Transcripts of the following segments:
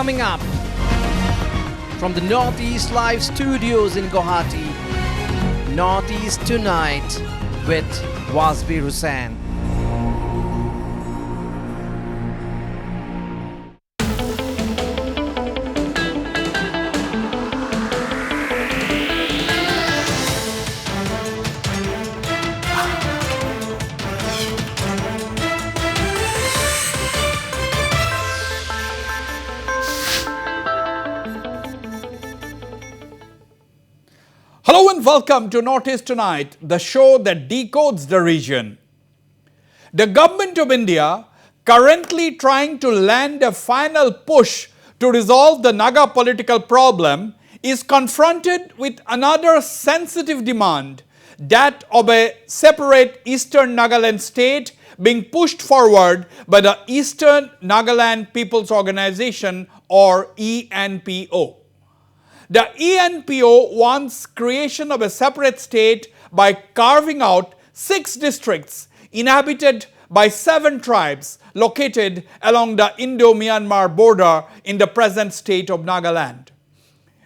coming up from the Northeast Live studios in Guwahati. Northeast Tonight with Wasbir Hussain. Hello and welcome to Northeast Tonight, the show that decodes the region. The government of India, currently trying to land a final push to resolve the Naga political problem, is confronted with another sensitive demand, that of a separate Eastern Nagaland state being pushed forward by the Eastern Nagaland People's Organization, or ENPO. The ENPO wants creation of a separate state by carving out 6 districts inhabited by 7 tribes located along the Indo-Myanmar border in the present state of Nagaland.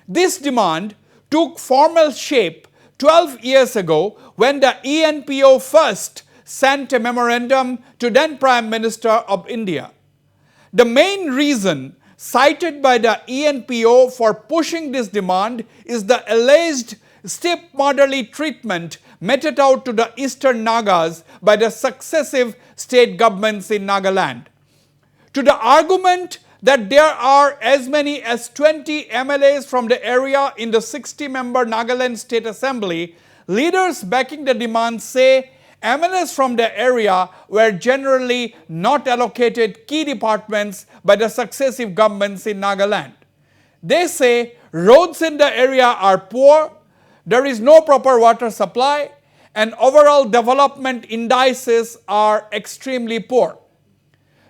This demand took formal shape 12 years ago when the ENPO first sent a memorandum to then Prime Minister of India. The main reason cited by the ENPO for pushing this demand is the alleged stepmotherly treatment meted out to the Eastern Nagas by the successive state governments in Nagaland. To the argument that there are as many as 20 MLAs from the area in the 60-member Nagaland State Assembly, leaders backing the demand say MLAs from the area were generally not allocated key departments by the successive governments in Nagaland. They say roads in the area are poor, there is no proper water supply, and overall development indices are extremely poor.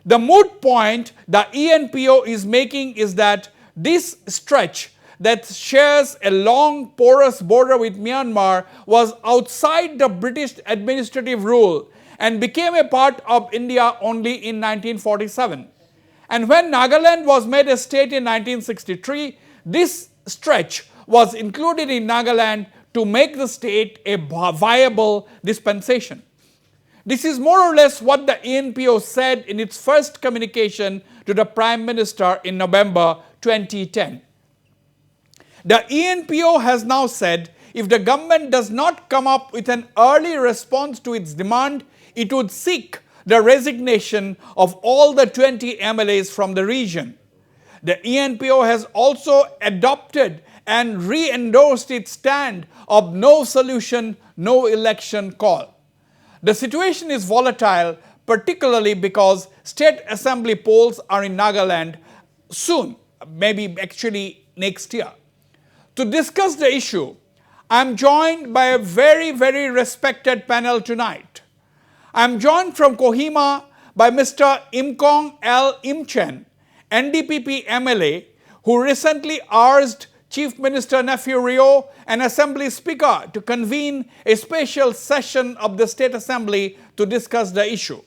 The moot point the ENPO is making is that this stretch that shares a long porous border with Myanmar was outside the British administrative rule and became a part of India only in 1947. And when Nagaland was made a state in 1963, this stretch was included in Nagaland to make the state a viable dispensation. This is more or less what the ENPO said in its first communication to the Prime Minister in November 2010. The ENPO has now said if the government does not come up with an early response to its demand, it would seek the resignation of all the 20 MLAs from the region. The ENPO has also adopted and re-endorsed its stand of no solution, no election call. The situation is volatile, particularly because state assembly polls are in Nagaland soon, maybe actually next year. To discuss the issue, I am joined by a very respected panel tonight. I am joined from Kohima by Mr. Imkong L. Imchen, NDPP MLA, who recently urged Chief Minister Nephew Rio and Assembly Speaker to convene a special session of the State Assembly to discuss the issue.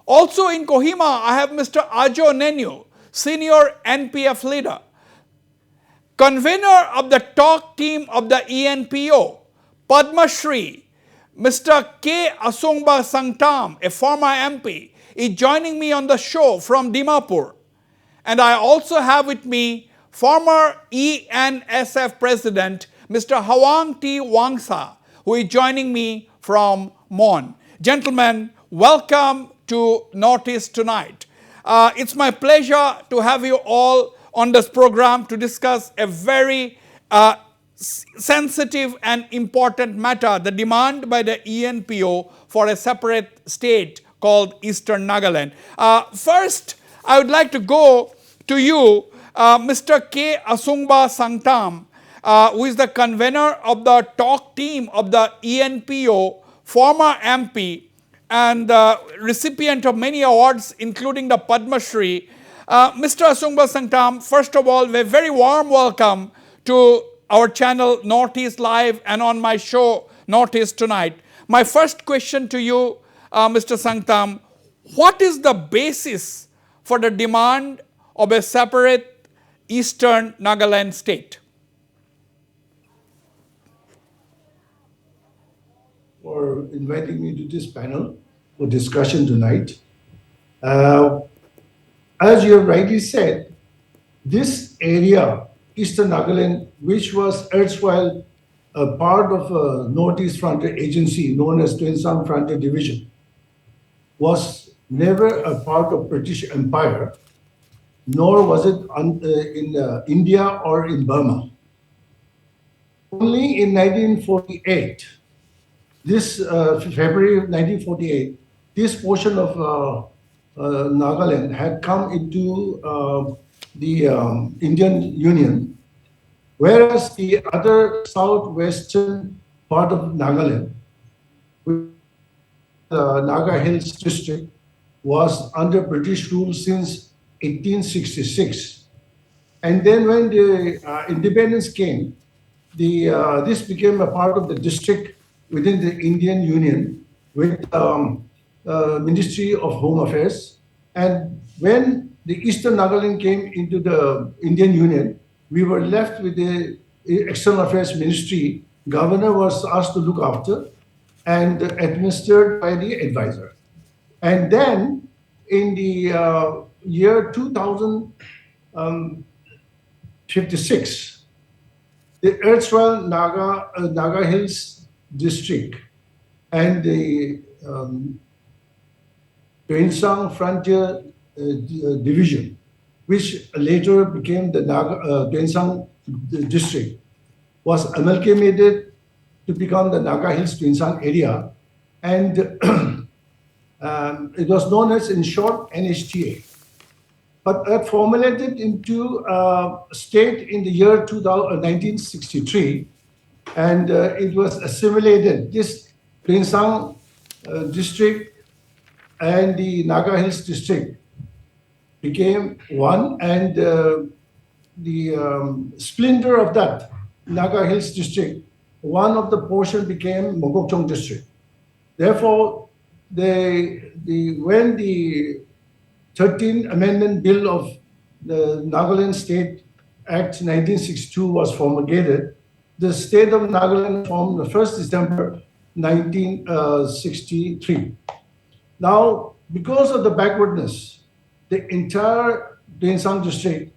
Also in Kohima, I have Mr. Ajo Nenyu, Senior NPF leader, convener of the talk team of the ENPO, Padma Shri, Mr. K. Asungba Sangtam, a former MP, is joining me on the show from Dimapur. And I also have with me former ENSF President, Mr. Hawang T. Wangsa, who is joining me from Mon. Gentlemen, welcome to Northeast Tonight. It's my pleasure to have you all on this program to discuss a very sensitive and important matter, the demand by the ENPO for a separate state called Eastern Nagaland. First, I would like to go to you, Mr. K. Asungba Sangtam, who is the convener of the talk team of the ENPO, former MP, and recipient of many awards, including the Padma Shri. Mr. Asungba Sangtam, first of all, a very warm welcome to our channel Northeast Live and on my show Northeast Tonight. My first question to you, Mr. Sangtam, what is the basis for the demand of a separate eastern Nagaland state? For inviting me to this panel for discussion tonight. As you have rightly said, this area, Eastern Nagaland, which was erstwhile a part of a Northeast Frontier Agency known as Tuensang Frontier Division, was never a part of British Empire, nor was it in India or in Burma. Only in 1948, this February of 1948, this portion of Nagaland had come into the Indian Union, whereas the other southwestern part of Nagaland, the Naga Hills district, was under British rule since 1866. And then when the independence came, this became a part of the district within the Indian Union with Ministry of Home Affairs. And when the Eastern Nagaland came into the Indian Union, we were left with the External Affairs Ministry. Governor was asked to look after and administered by the advisor. And then in the year 2056, the erstwhile Naga Hills district and the Tuensang Frontier Division, which later became the Tuensang district, was amalgamated to become the Naga Hills Tuensang area, and it was known as, in short, NHTA. But that formulated into a state in the year 1963, and it was assimilated. This Tuensang district and the Naga Hills district became one, and the splinter of that Naga Hills district, one of the portion became Mogokchung district. Therefore, when the 13th Amendment Bill of the Nagaland State Act 1962 was promulgated, the state of Nagaland formed the 1st December 1963. Now, because of the backwardness, the entire Tuensang district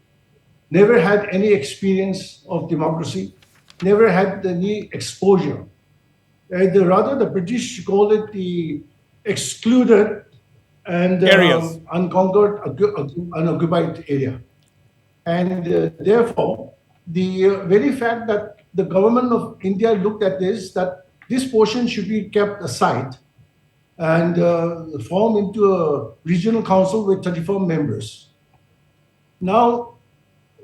never had any experience of democracy, never had any exposure. Rather, the British called it the excluded and Areas. unconquered, unoccupied area. And therefore, the very fact that the government of India looked at that this portion should be kept aside and form into a regional council with 34 members. Now,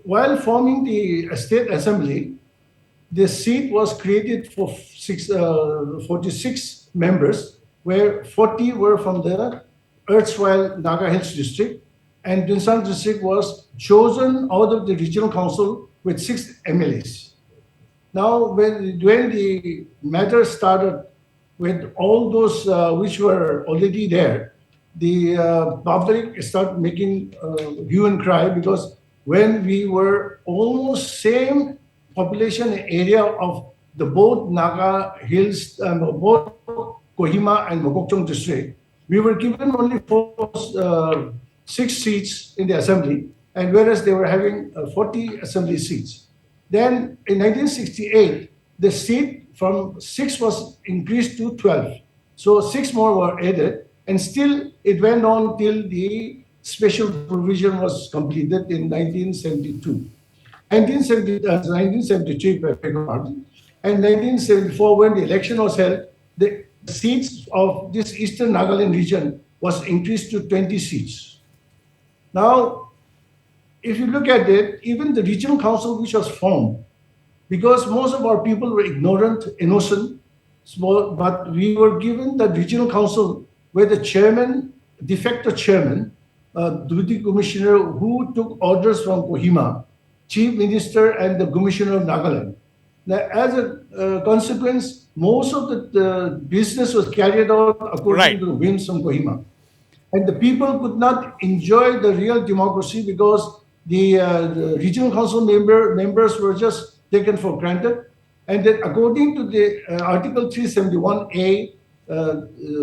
while forming the state assembly, the seat was created for 46 members, where 40 were from the erstwhile Naga Hills district, and Tuensang district was chosen out of the regional council with 6 MLAs. Now, when the matter started with all those which were already there, the public started making hue and cry, because when we were almost same population area of the both Naga Hills, both Kohima and Mogokchung district, we were given only 6 seats in the assembly, and whereas they were having 40 assembly seats. Then in 1968, the seat from 6 was increased to 12. So 6 more were added, and still it went on till the special provision was completed in 1972. 1973, and 1974, when the election was held, the seats of this Eastern Nagaland region was increased to 20 seats. Now, if you look at it, even the regional council which was formed, because most of our people were ignorant, innocent, but we were given the regional council where the chairman, de facto chairman, Deputy Commissioner who took orders from Kohima, Chief Minister and the Commissioner of Nagaland. Now, as a consequence, most of the business was carried out according to the whims from Kohima. And the people could not enjoy the real democracy because the regional council members were just taken for granted. And then according to the Article 371A,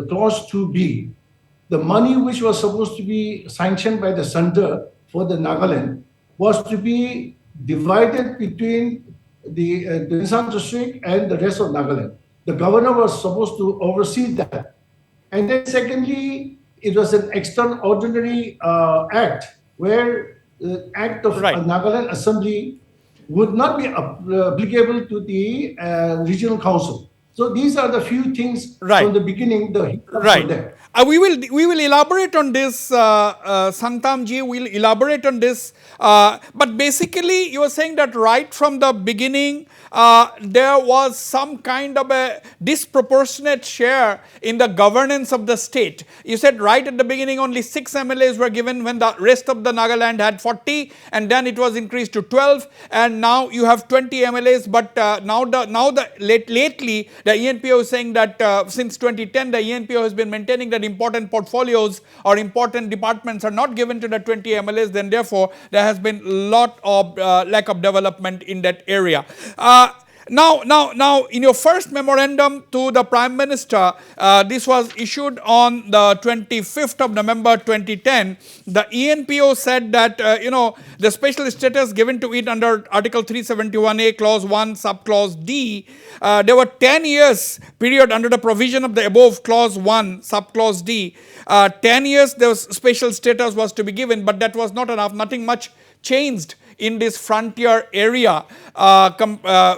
Clause 2B, the money which was supposed to be sanctioned by the center for the Nagaland was to be divided between the Nissan district and the rest of Nagaland. The governor was supposed to oversee that. And then secondly, it was an extraordinary act where the act of Right. Nagaland Assembly would not be applicable to the regional council. So these are the few things Right. from the beginning, the hiccups were Right. there. We will elaborate on this, Santamji will elaborate on this. But basically, you are saying that right from the beginning, there was some kind of a disproportionate share in the governance of the state. You said right at the beginning only 6 MLAs were given when the rest of the Nagaland had 40, and then it was increased to 12, and now you have 20 MLAs. But lately the ENPO is saying that since 2010 the ENPO has been maintaining that important portfolios or important departments are not given to the 20 MLAs. Then therefore there has been a lot of lack of development in that area. Now, in your first memorandum to the Prime Minister, this was issued on the 25th of November 2010. The ENPO said that, the special status given to it under Article 371A, Clause 1, Subclause D, there were 10 years period under the provision of the above Clause 1, Subclause D. 10 years the special status was to be given, but that was not enough. Nothing much changed in this frontier area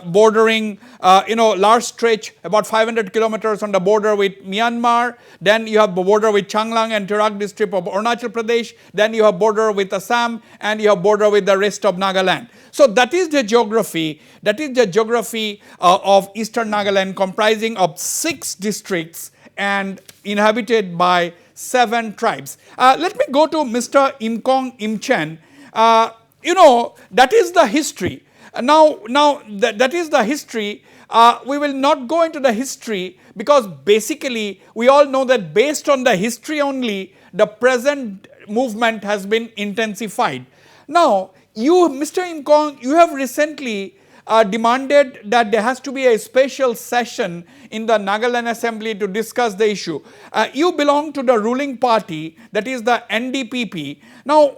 bordering, large stretch about 500 kilometers on the border with Myanmar. Then you have the border with Changlang and Tirak district of Arunachal Pradesh. Then you have border with Assam, and you have border with the rest of Nagaland. So that is the geography. That is the geography of Eastern Nagaland, comprising of 6 districts and inhabited by 7 tribes. Let me go to Mr. Imkong Imchen. That is the history. Now that is the history. We will not go into the history because basically we all know that based on the history only, the present movement has been intensified. Now, you, Mr. Imkong, you have recently demanded that there has to be a special session in the Nagaland Assembly to discuss the issue. You belong to the ruling party, that is the NDPP. Now,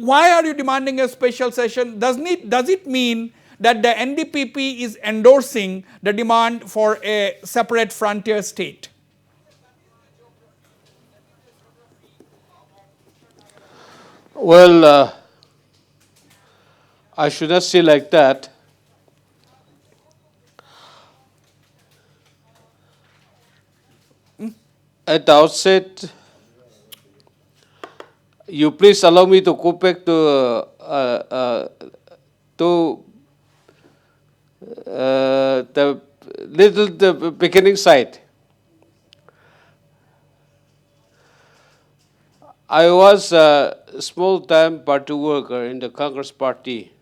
why are you demanding a special session? Does it mean that the NDPP is endorsing the demand for a separate frontier state? Well, I should not say like that. At the outset, you please allow me to go back to the beginning side. I was a small-time party worker in the Congress Party,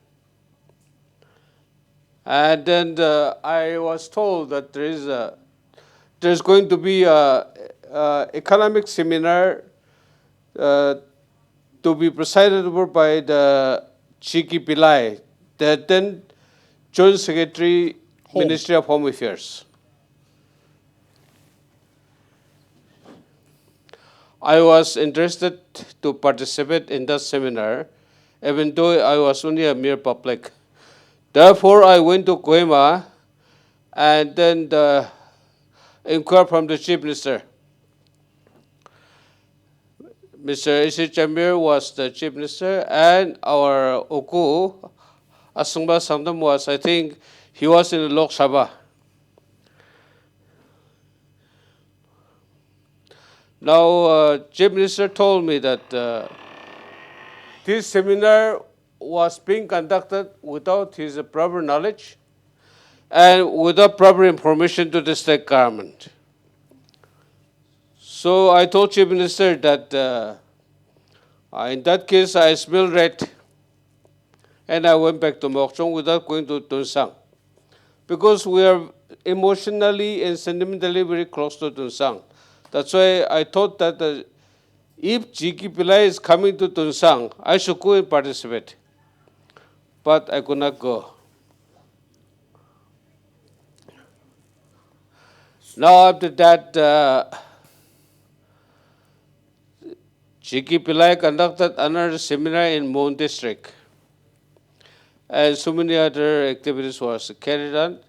and then I was told that there's going to be a economic seminar to be presided over by the Chiki Pillai, the then Joint Secretary, Ministry of Home Affairs. I was interested to participate in that seminar, even though I was only a mere public. Therefore, I went to Kohima and then inquired from the Chief Minister. Mr. Isi Chamir was the Chief Minister, and our Oku, Asungba Samdam was, I think, he was in the Lok Sabha. Now, Chief Minister told me that this seminar was being conducted without his proper knowledge and without proper information to the state government. So I told Chief Minister that in that case I smell red, and I went back to Mokchong without going to Tunsang, because we are emotionally and sentimentally very close to Tunsang. That's why I thought that if Chiki Pillai is coming to Tunsang, I should go and participate. but I could not go. Now after that, G.K. Pillai conducted another seminar in Mon district. And so many other activities was carried on.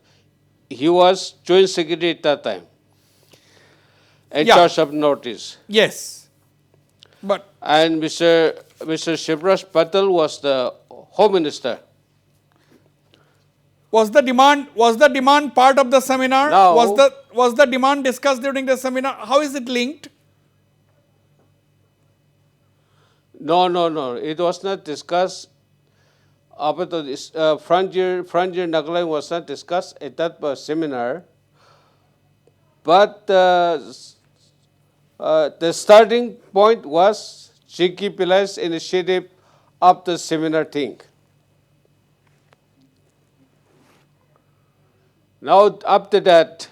He was joint secretary at that time, in Yeah. charge of Northeast. Yes. But And Mr. Shivraj Patel was the Home Minister. was the demand part of the seminar? No. Was the demand discussed during the seminar? How is it linked? No. It was not discussed. About this, Frontier Nagaland was not discussed at that seminar. But the starting point was G.K. Pillai's initiative of the seminar thing. Now, after that,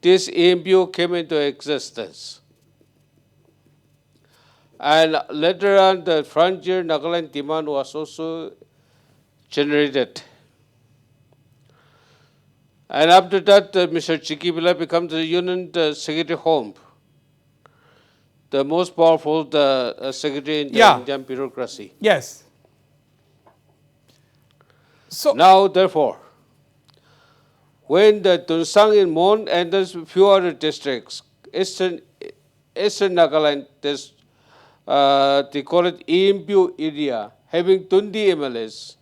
this ENPO came into existence. And later on, the Frontier Nagaland demand was also generated. And after that, Mr. G.K. Pillai becomes the Union Secretary Home, the most powerful secretary in the Yeah. Indian bureaucracy. Yes. So Now, therefore, when the Tunsang in Mon and there's a few other districts, Eastern Nagaland, there's, they call it ENPO area, having 20 MLAs,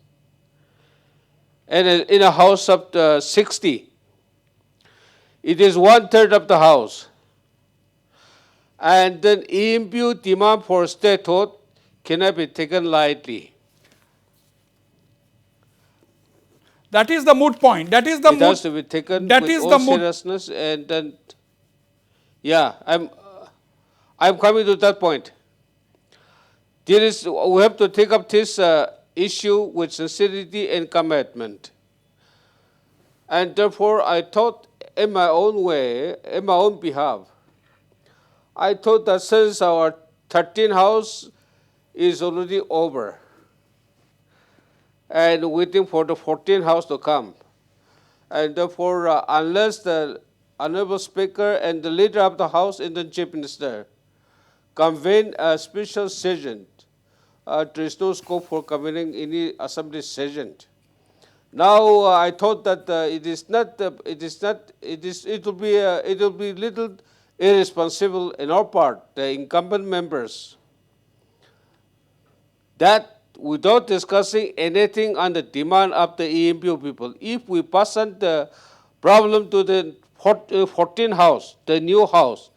and in a house of 60, it is 1/3 of the house. And then ENPO demand for statehood cannot be taken lightly. that is the moot point. That is the It has moot. to be taken that with is all the moot. seriousness, and then, yeah, I'm coming to that point. We have to take up this issue with sincerity and commitment. And therefore, I thought in my own way, in my own behalf, I thought that since our 13th house is already over, and waiting for the 14th house to come, and therefore, unless the Honorable Speaker and the leader of the House and the Chief Minister convene a special session, there is no scope for convening any assembly session. Now, I thought that it will be little irresponsible in our part, the incumbent members, that without discussing anything on the demand of the ENPO people, if we pass on the problem to the 14th house, the new house,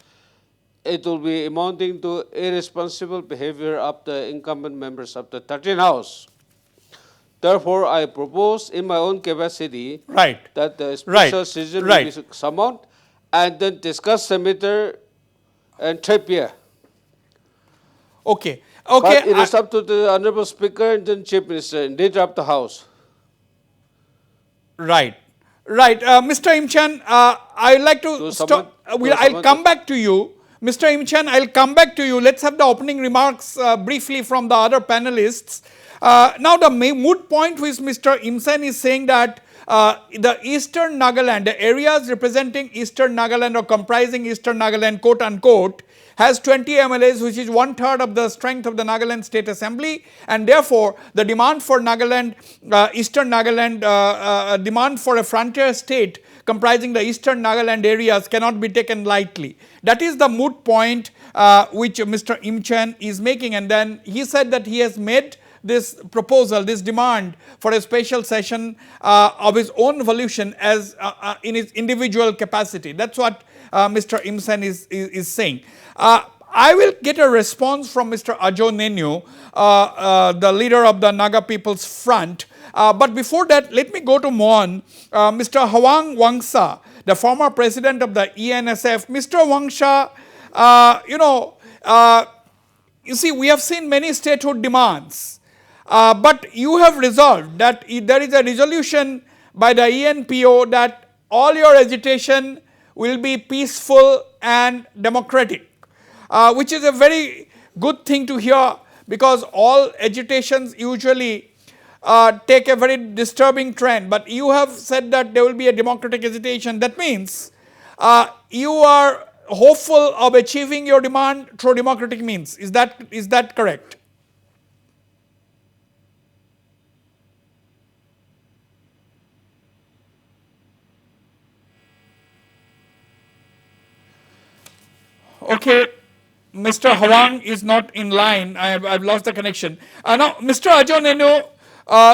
it will be amounting to irresponsible behavior of the incumbent members of the 13th house. Therefore, I propose in my own capacity Right. that the Right. special session Right. will be summoned and then discuss the matter and trippier. Okay. But Okay. it is up to the Honorable Speaker and then Chief Minister and leader of the House. Right. Right. Mr. Imchan, I would like to To stop. someone- to I'll someone- come back to you. Mr. Imchan, I'll come back to you. Let's have the opening remarks briefly from the other panelists. Now, the moot point which Mr. Imchan is saying that the Eastern Nagaland, the areas representing Eastern Nagaland or comprising Eastern Nagaland, quote unquote, has 20 MLAs, which is 1/3 of the strength of the Nagaland State Assembly, and therefore the demand for Nagaland, Eastern Nagaland, demand for a frontier state comprising the Eastern Nagaland areas cannot be taken lightly. That is the moot point which Mr. Imchan is making, and then he said that he has made this proposal, this demand for a special session of his own volition as in his individual capacity. That's what Mr. Imchan is saying. I will get a response from Mr. Ajo Nenyu, the leader of the Naga People's Front. But before that, let me go to Mon. Mr. Hwang Wangsa, the former president of the ENSF. Mr. Wangsha, you see, we have seen many statehood demands. But you have resolved that there is a resolution by the ENPO that all your agitation will be peaceful and democratic, which is a very good thing to hear, because all agitations usually take a very disturbing trend. But you have said that there will be a democratic hesitation. That means you are hopeful of achieving your demand through democratic means. Is that correct? Okay, Mr. Hwang is not in line. I've lost the connection. Now, Mr. Ajo Nenu,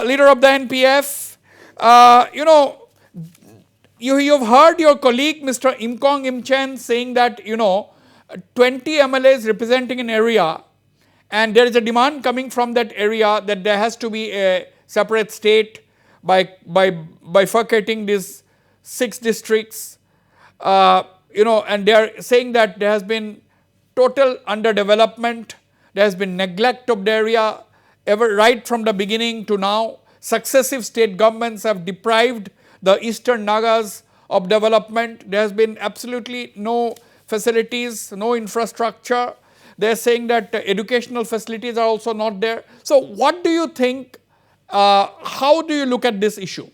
leader of the NPF, you've heard your colleague, Mr. Imkong Imchen, saying that, 20 MLAs representing an area, and there is a demand coming from that area that there has to be a separate state by bifurcating these 6 districts. And they are saying that there has been total underdevelopment, there has been neglect of the area right from the beginning to now. Successive state governments have deprived the eastern Nagas of development. There has been absolutely no facilities, no infrastructure. They are saying that educational facilities are also not there. So what do you think, how do you look at this issue?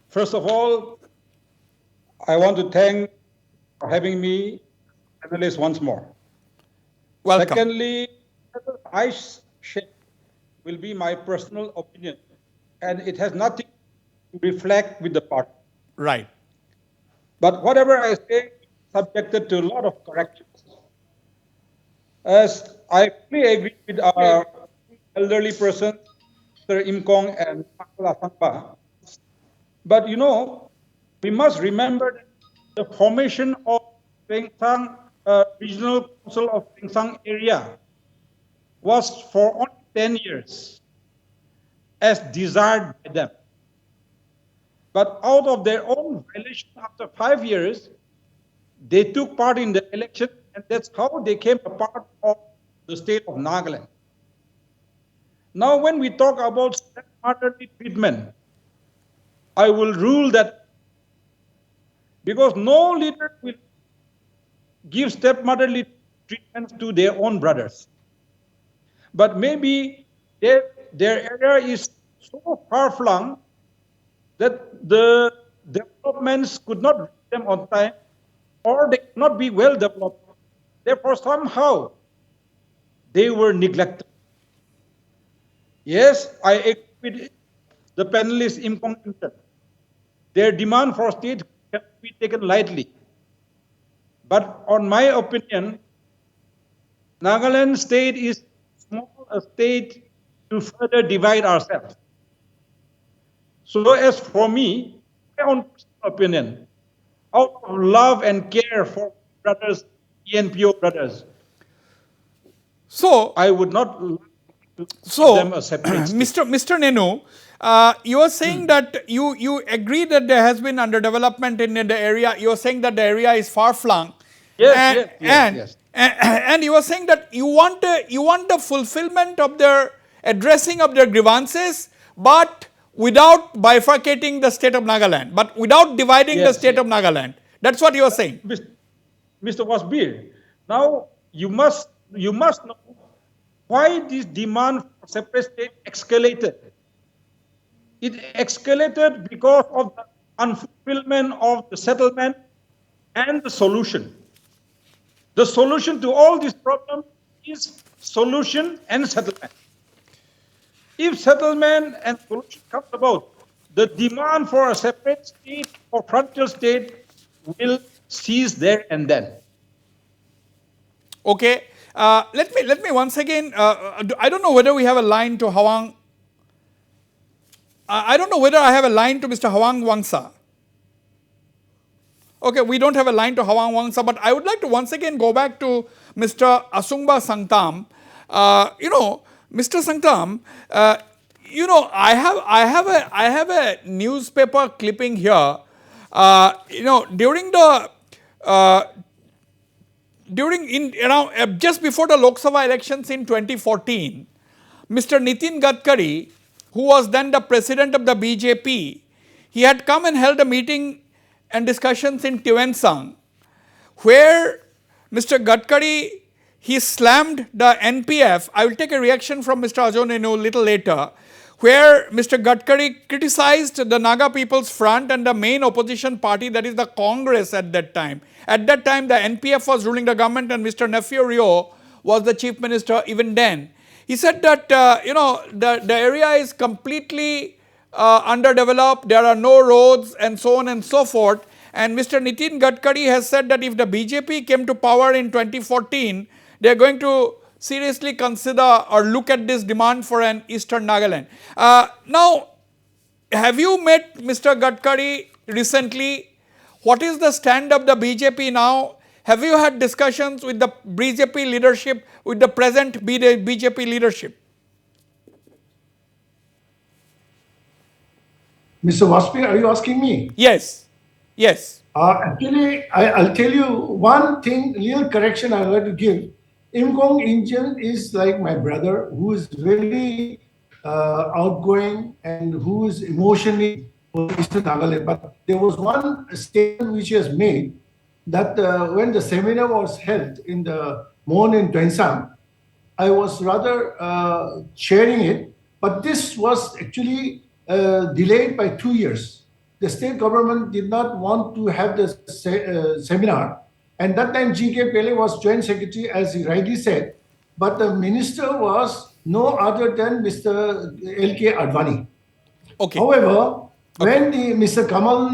First of all, I want to thank for having me analyst once more. Welcome. Secondly, I share will be my personal opinion, and it has nothing to reflect with the party. Right. But whatever I say, subjected to a lot of corrections. As I fully agree with our elderly person, Mr. Imkong and Pakula Sangpa, but we must remember the formation of Pengsang Regional Council of Pengsang area was for only 10 years, as desired by them. But out of their own violation, after 5 years, they took part in the election, and that's how they came a part of the state of Nagaland. Now, when we talk about stepmotherly treatment, I will rule that because no leader will give stepmotherly treatment to their own brothers. But maybe their area is so far-flung that the developments could not reach them on time, or they could not be well developed. Therefore, somehow, they were neglected. Yes, I agree with the panelist Imkong Imchen. Their demand for state cannot be taken lightly. But on my opinion, Nagaland state is small a state to further divide ourselves. So as for me, my own personal opinion, out of love and care for brothers, ENPO brothers, so I would not like to give them a separate state. Mr. Nenu, you are saying that you agree that there has been underdevelopment in the area. You are saying that the area is far flung. Yes. And you are saying that you want the fulfillment of their addressing of their grievances, but without bifurcating the state of Nagaland, but without dividing the state of Nagaland. That's what you are saying. Mr. Wasbir, now you must know why this demand for separate state escalated. It escalated because of the unfulfillment of the settlement and the solution. The solution to all these problems is solution and settlement. If settlement and solution comes about, the demand for a separate state or frontier state will cease there and then. Okay. Let me once again. I don't know whether we have a line to Hwang. I don't know whether I have a line to Mr. Hwang Wangsa. Okay, we don't have a line to Hwang Wangsa, but I would like to once again go back to Mr. Asungba Sangtam. Mr. Sangtam, I have a newspaper clipping here. Just before the Lok Sabha elections in 2014, Mr. Nitin Gadkari, who was then the president of the BJP, he had come and held a meeting and discussions in Tiwensang, where Mr. Gadkari, he slammed the NPF. I will take a reaction from Mr. Ajo Nenu a little later. where Mr. Gadkari criticized the Naga People's Front and the main opposition party, that is the Congress at that time. At that time, the NPF was ruling the government and Mr. Nephew Rio was the chief minister even then. He said that, the area is completely underdeveloped, there are no roads and so on and so forth. And Mr. Nitin Gadkari has said that if the BJP came to power in 2014, they are going to seriously consider or look at this demand for an Eastern Nagaland. Now, have you met Mr. Gadkari recently? What is the stand of the BJP now? Have you had discussions with the BJP leadership, with the present BJP leadership? Mr. Wasbir, are you asking me? Yes. Yes. Actually, I'll tell you one thing, little correction I'd like to give. Imkong Injun is like my brother, who is very outgoing and who is emotionally for Eastern Nagaland. But there was one statement which he has made that when the seminar was held in the Mon in Tuensang, I was rather sharing it, but this was actually delayed by 2 years. The state government did not want to have the seminar, and that time G.K. Pele was joint secretary, as he rightly said, but the minister was no other than Mr. L.K. Advani. Okay. However, when Mr. Kamal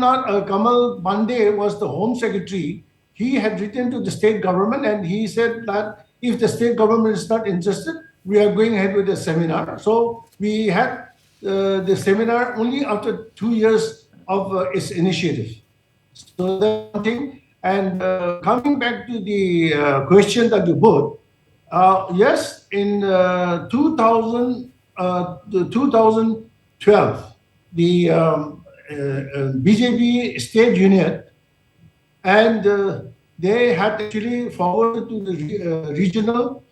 Pandey was the Home Secretary, he had written to the state government and he said that if the state government is not interested, we are going ahead with the seminar. So we had the seminar only after 2 years of its initiative. So that's one thing. And coming back to the question that you put, yes, in 2012, the BJP state unit, and they had actually forwarded to the regional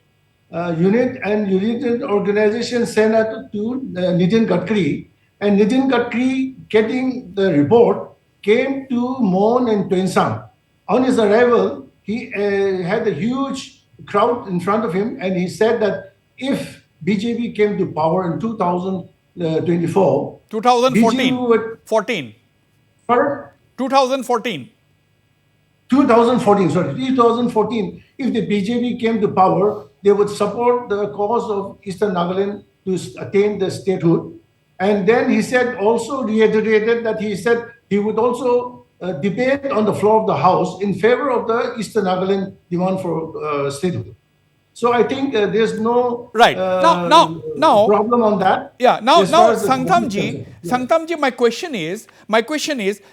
unit and unit organization sent out to Nitin Gadkari, and Nitin Gadkari, getting the report, came to Mon and Tuensang. On his arrival, he had a huge crowd in front of him, and he said that if BJP came to power in 2024, 2014. BJP would, 14. pardon? 2014. 2014, if the BJP came to power, they would support the cause of Eastern Nagaland to attain the statehood. And then he said, also reiterated that he said he would also debate on the floor of the House in favor of the Eastern Nagaland demand for statehood. So I think there's no Right. Now, problem on that. Yeah. Now, as far as the Sangtamji, Yeah. Sangtamji, my question is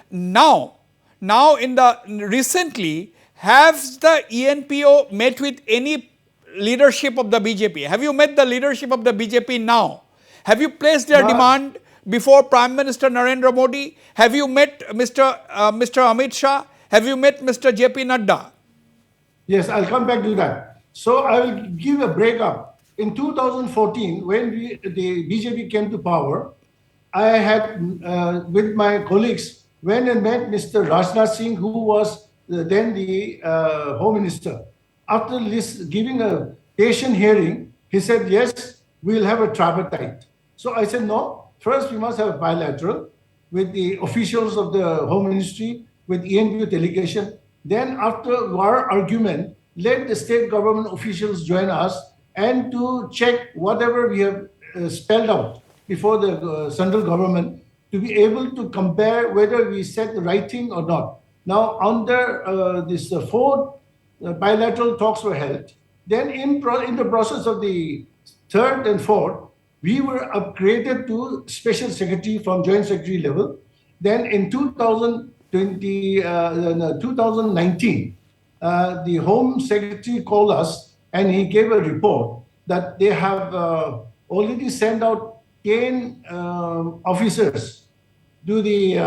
now in the recently, has the ENPO met with any leadership of the BJP? Have you met the leadership of the BJP now? Have you placed their demand before Prime Minister Narendra Modi? Have you met Mr. Amit Shah? Have you met Mr. JP Nadda? Yes, I'll come back to that. So I will give a breakup. In 2014, when the BJP came to power, I had, with my colleagues, went and met Mr. Rajnath Singh, who was then the Home Minister. After giving a patient hearing, he said, yes, we'll have a tripartite. So I said, no, first we must have a bilateral with the officials of the Home Ministry, with ENPO delegation. Then after our argument, let the state government officials join us and to check whatever we have spelled out before the central government to be able to compare whether we said the right thing or not. Now, under this fourth bilateral talks were held. Then in the process of the third and fourth, we were upgraded to special secretary from joint secretary level. Then in 2019, the Home Secretary called us and he gave a report that they have already sent out 10 officers to the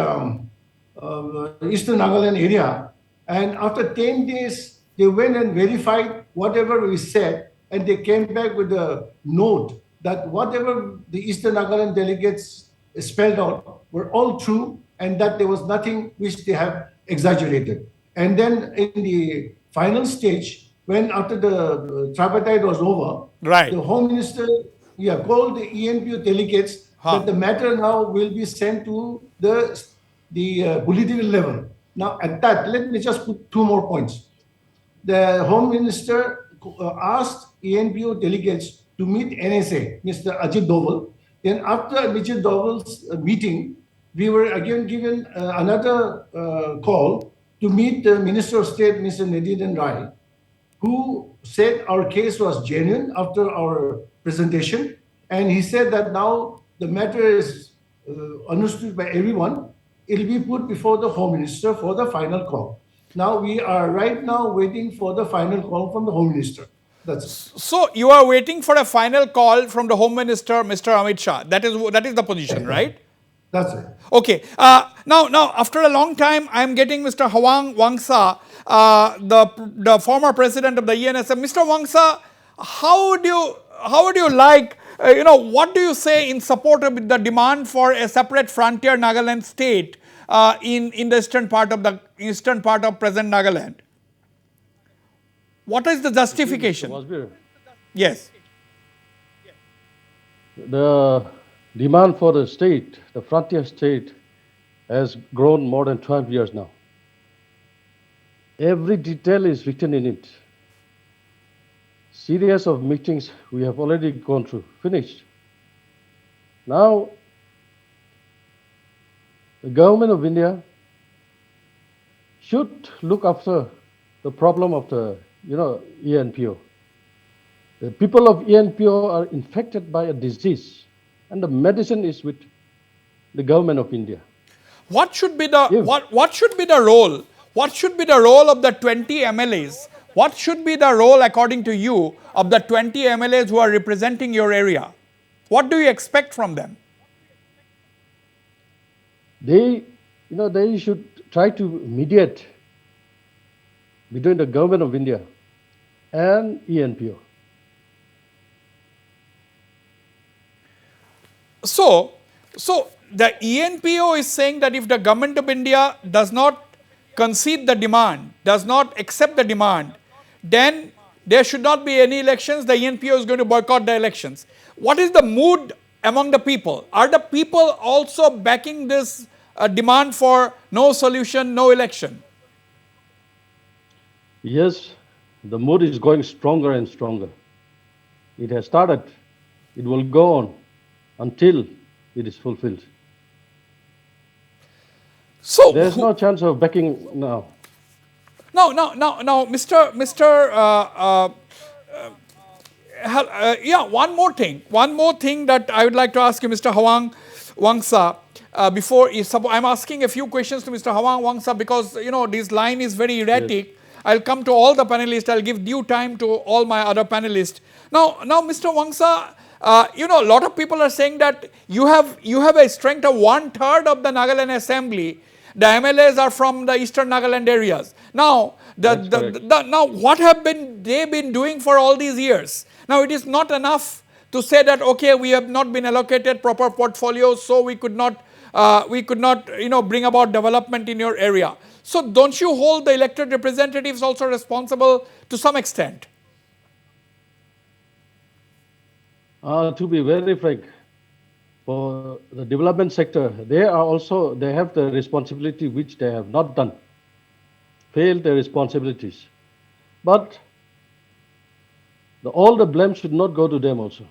Eastern Nagaland area. And after 10 days, they went and verified whatever we said, and they came back with a note that whatever the Eastern Nagaland delegates spelled out were all true, and that there was nothing which they have exaggerated. And then in the final stage, when after the tripartite was over, Right. the Home Minister called the ENPO delegates that the matter now will be sent to the political level. Now, at that, let me just put two more points. The Home Minister asked ENPO delegates to meet NSA, Mr. Ajit Doval. Then after Ajit Doval's meeting, we were again given another call to meet the Minister of State, Mr. Nidhidan Rai, who said our case was genuine after our presentation. And he said that now the matter is understood by everyone. It will be put before the Home Minister for the final call. Now we are right now waiting for the final call from the Home Minister. That's it. So you are waiting for a final call from the Home Minister, Mr. Amit Shah. That is the position, right? That's it. Okay. Now, after a long time, I am getting Mr. Hwang Wangsa, the former president of the ENSM. Mr. Wangsa, how would you like, what do you say in support of the demand for a separate frontier Nagaland state in the eastern part of present Nagaland? What is the justification? Wasbir, Yes. the demand for the state, the frontier state, has grown more than 12 years now. Every detail is written in it. Series of meetings we have already gone through, finished. Now, the government of India should look after the problem of the, ENPO. The people of ENPO are infected by a disease, and the medicine is with the government of India. What should be the Yes. what should be the role? What should be the role of the 20 MLAs? What should be the role, according to you, of the 20 MLAs who are representing your area? What do you expect from them? They should try to mediate between the government of India and ENPO. So the ENPO is saying that if the government of India does not concede the demand, does not accept the demand, then there should not be any elections. The ENPO is going to boycott the elections. What is the mood among the people? Are the people also backing this demand for no solution, no election? Yes, the mood is going stronger and stronger. It has started. It will go on until it is fulfilled. So There's no chance of backing now. No, Mr. One more thing that I would like to ask you, Mr. Hwang Wangsa, I'm asking a few questions to Mr. Hwang Wangsa because, this line is very erratic. Yes. I'll come to all the panelists. I'll give due time to all my other panelists. Now, Mr. Wangsa, a lot of people are saying that you have a strength of 1/3 of the Nagaland Assembly. The MLAs are from the eastern Nagaland areas. Now, now what have they been doing for all these years? Now, it is not enough to say that, okay, we have not been allocated proper portfolios, so we could not, bring about development in your area. So, don't you hold the elected representatives also responsible to some extent? To be very frank, for the development sector, they have the responsibility which they have not done, failed their responsibilities. But all the blame should not go to them also.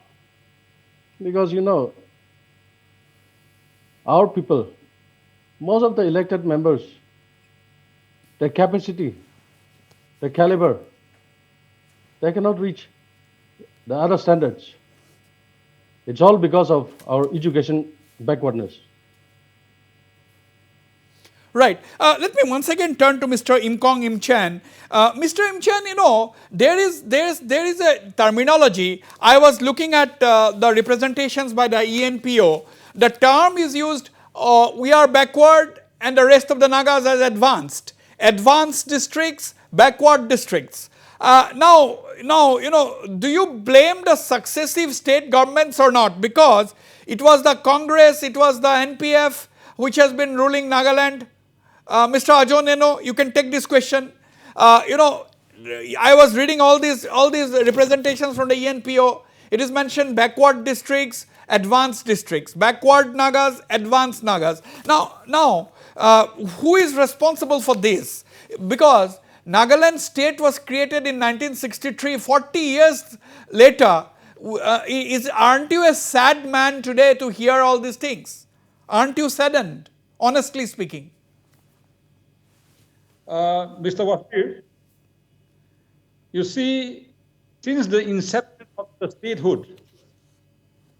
Because, our people, most of the elected members, their capacity, their caliber, they cannot reach the other standards. It's all because of our education backwardness. Right. Let me once again turn to Mr. Imkong Imchan. Mr. Imchan, there is a terminology. I was looking at the representations by the ENPO. The term is used, we are backward and the rest of the Nagas as advanced. Advanced districts, backward districts. Now, do you blame the successive state governments or not? Because it was the Congress, it was the NPF which has been ruling Nagaland. Mr. Ajon Neno, you can take this question. I was reading all these representations from the ENPO. It is mentioned backward districts, advanced districts, backward Nagas, advanced Nagas. Now, who is responsible for this? Because Nagaland state was created in 1963, 40 years later. Aren't you a sad man today to hear all these things? Aren't you saddened, honestly speaking? Mr. Wasbir, you see, since the inception of the statehood,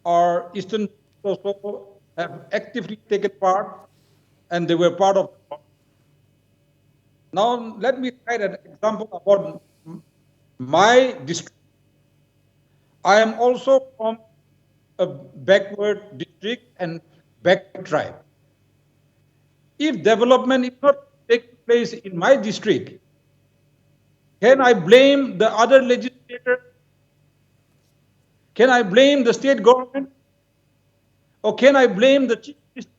our Eastern also have actively taken part, and they were part of. Now, let me cite an example about my district. I am also from a backward district and backward tribe. If development is not taking place in my district, can I blame the other legislator? Can I blame the state government? Or can I blame the chief minister?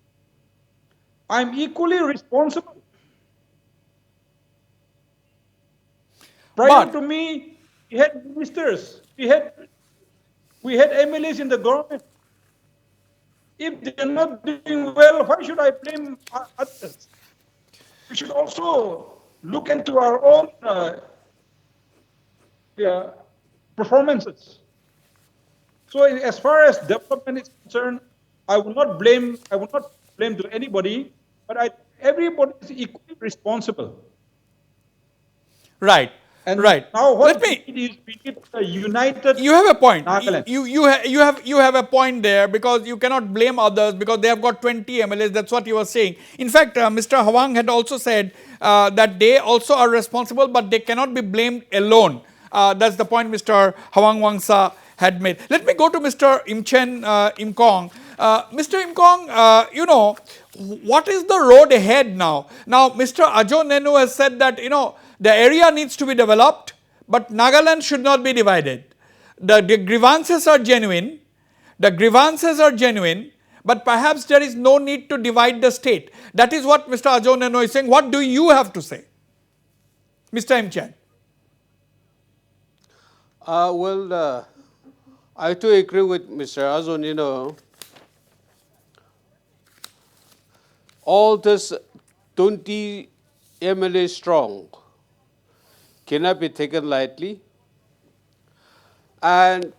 I'm equally responsible. Prior to me, we had ministers, we had MLAs in the government. If they're not doing well, why should I blame others? We should also look into our own performances. So as far as development is concerned, I will not blame to anybody, but everybody is equally responsible. Right. And right. now what we need a united. You have a point. Nagaland. You have a point there, because you cannot blame others because they have got 20 MLAs. That's what you were saying. In fact, Mr. Hwang had also said that they also are responsible, but they cannot be blamed alone. That's the point Mr. Hwang Wangsa had made. Let me go to Mr. Imkong. Mr. Imkong, what is the road ahead now? Now, Mr. Ajo Nenu has said that, the area needs to be developed, but Nagaland should not be divided. The grievances are genuine. But perhaps there is no need to divide the state. That is what Mr. Ajo Nenu is saying. What do you have to say, Mr. Imchan? I too agree with Mr. Ajo Nenu. All this 20 MLA strong cannot be taken lightly. And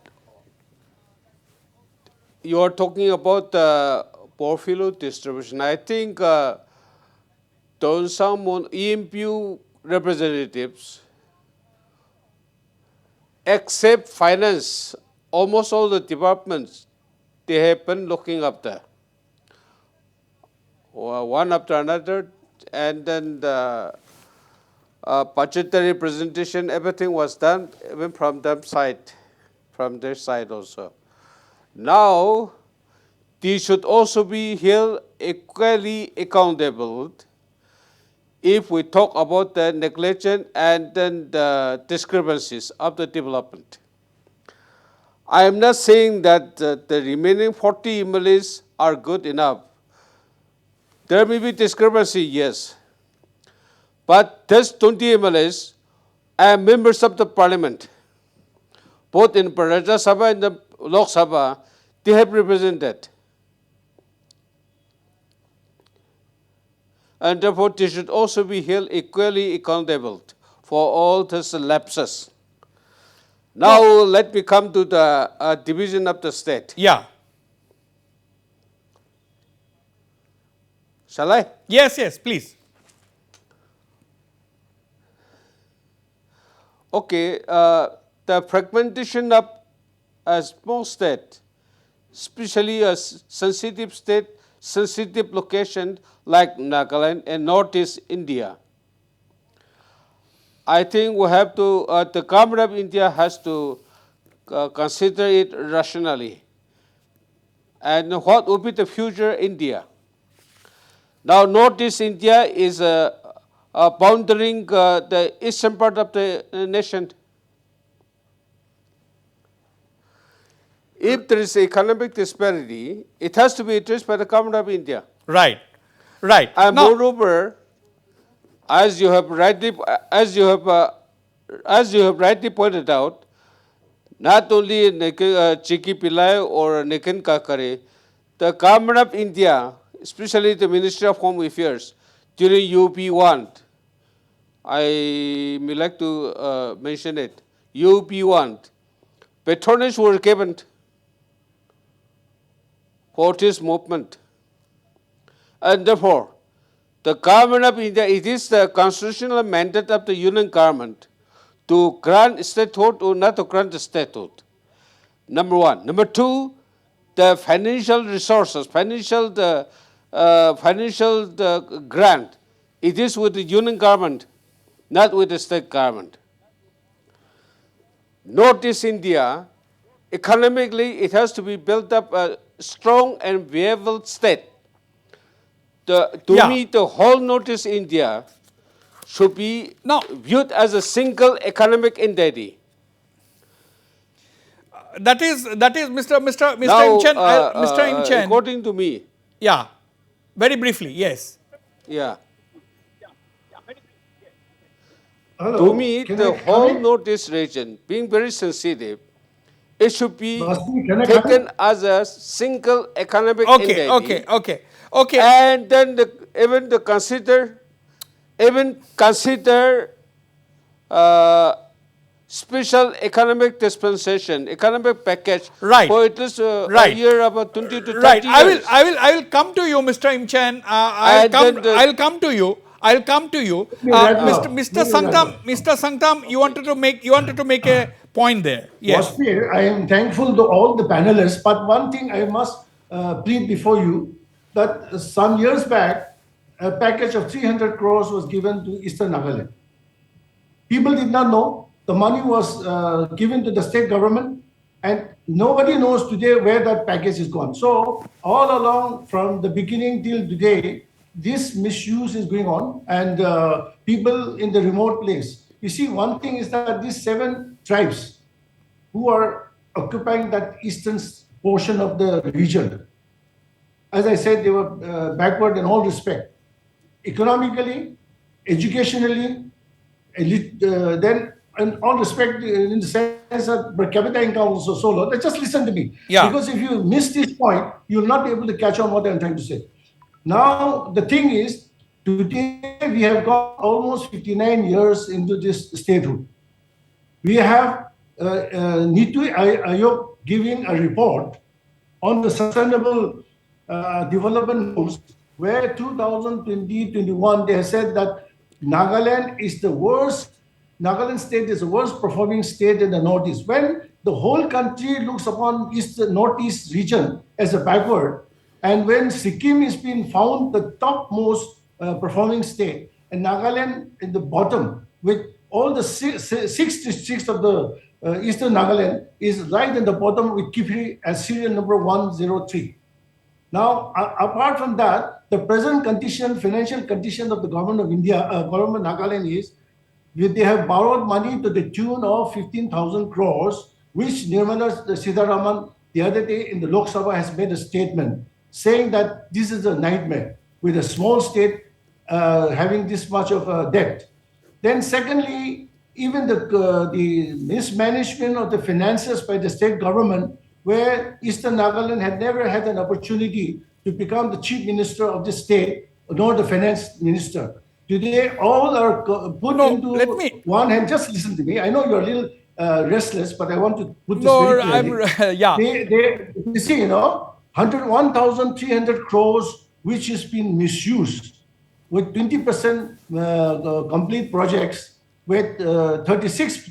you are talking about the portfolio distribution. I think some ENPO representatives, except finance, almost all the departments, they have been looking after, one after another, and then the budgetary presentation, everything was done even from their side also. Now, they should also be held equally accountable if we talk about the negligence and then the discrepancies of the development. I am not saying that the remaining 40 MLAs are good enough. There may be discrepancy, yes. But these 20 MLAs are members of the parliament. Both in Rajya Sabha and the Lok Sabha, they have represented. And therefore, they should also be held equally accountable for all these lapses. Now, let me come to the division of the state. Yeah. Shall I? Yes, please. Okay, the fragmentation of a small state, especially a sensitive state, sensitive location like Nagaland and Northeast India. I think we have to, the government of India has to consider it rationally. And what will be the future India? Now, Northeast India is bounding the eastern part of the nation. If there is economic disparity, it has to be addressed by the government of India. Right. And moreover, as you have rightly pointed out, not only Chiki Pillai or Nikin Kakare, the government of India, especially the Ministry of Home Affairs, during UP1, I may like to mention it, UP1, patronage were given for this movement. And therefore, the government of India, it is the constitutional mandate of the union government to grant statehood or not to grant the statehood. Number one. Number two, the financial resources, financial grant, it is with the union government, not with the state government. Northeast India, economically, it has to be built up a strong and viable state. To me, the whole Northeast India should be viewed as a single economic entity. That is Mr. Now, Imchen, Mr. Imchen. according to me, Yeah, very briefly, yes. yeah. Hello, To me, can the I whole come in? Northeast region, being very sensitive, it should be Wasbir, can I come taken in? as a single economic Okay, entity. okay. And then even consider special economic dispensation, economic package Right. for at least a Right. year about 20 to 30 Right. years. I will come to you, Mr. Imchen. And then the- I'll come to you. me wrap up. Mr. Let me wrap Sanktam, up. Mr. Sanktam, you wanted to make a point there. Yes. Wasbir, I am thankful to all the panelists, but one thing I must plead before you, that some years back, a package of 300 crores was given to Eastern Nagaland. People did not know. The money was given to the state government, and nobody knows today where that package is gone. So all along, from the beginning till today, this misuse is going on, and people in the remote place. You see, one thing is that these 7 tribes who are occupying that eastern portion of the region, as I said, they were backward in all respect, economically, educationally, then in all respect, in the sense that per capita income also so low. Just listen to me. Yeah. Because if you miss this point, you'll not be able to catch on what I'm trying to say. Now, the thing is, today we have got almost 59 years into this statehood. We have Niti Aayog giving a report on the sustainable development goals, where 2020-21 they have said that Nagaland state is the worst performing state in the Northeast. When the whole country looks upon Northeast region as a backward, and when Sikkim is being found the topmost performing state, and Nagaland in the bottom, with all the six districts of the Eastern Nagaland is right in the bottom with Kifri as serial number 103. Now, apart from that, the present condition, financial condition of the government of India, government Nagaland is, they have borrowed money to the tune of 15,000 crores, which Nirmala Sitharaman the other day in the Lok Sabha has made a statement saying that this is a nightmare with a small state having this much of a debt. Then secondly, even the mismanagement of the finances by the state government, where Eastern Nagaland had never had an opportunity to become the chief minister of the state, nor the finance minister. Today, all are put into one hand. Just listen to me. I know you're a little restless, but I want to put this very clearly. Yeah. You see, 1,300 crores, which has been misused with 20% complete projects with 36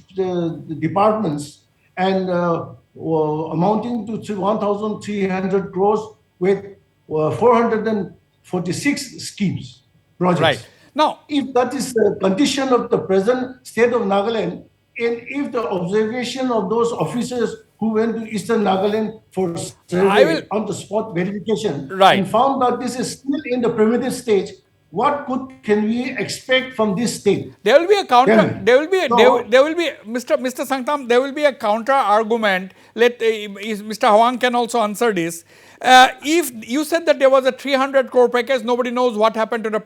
departments and amounting to 1,300 crores with 446 schemes, projects. Right. Now, if that is the condition of the present state of Nagaland, and if the observation of those officers who went to Eastern Nagaland for survey on the spot verification and found that this is still in the primitive stage, what can we expect from this state? There will be a counter. There will be Mr. Sanktam. There will be a counter argument. Mr. Hwang can also answer this. If you said that there was a 300 crore package, nobody knows what happened to that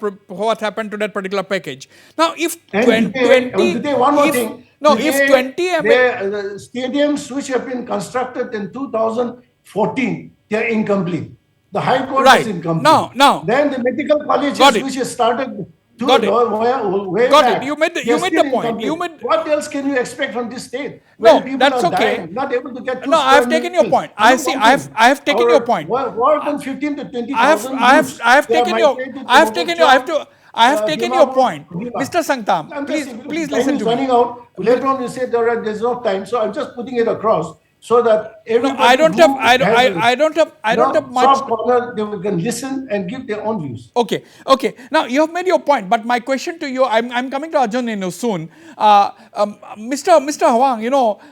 particular package. Now, if today, one more thing, No, Today, if 20 the stadiums which have been constructed in 2014, they are incomplete. The High Court Right. is incomplete. Now. Then the medical Got colleges it. which have started Got it. way Got back, it. You made they are the still point. incomplete. What else can you expect from this state? No, When people that's are okay. dying, not able to get No, I have taken your meals. point. You know one thing, I have taken your point. More than 15 to 20,000 I have youths, they are taken your migrated to I have taken your Mokokchung, I have taken your Dimapur, point. Kohima. Mr. Sangtam, I'm please just, please time listen is to me. running out. Later on, you say there's no time, so I'm just putting it across so that No, everybody I don't have who has I don't have much. soft corner, they can listen and give their own views. Okay. Now you have made your point, but my question to you, I'm coming to Arjun Nenu soon. Mr. Hwang,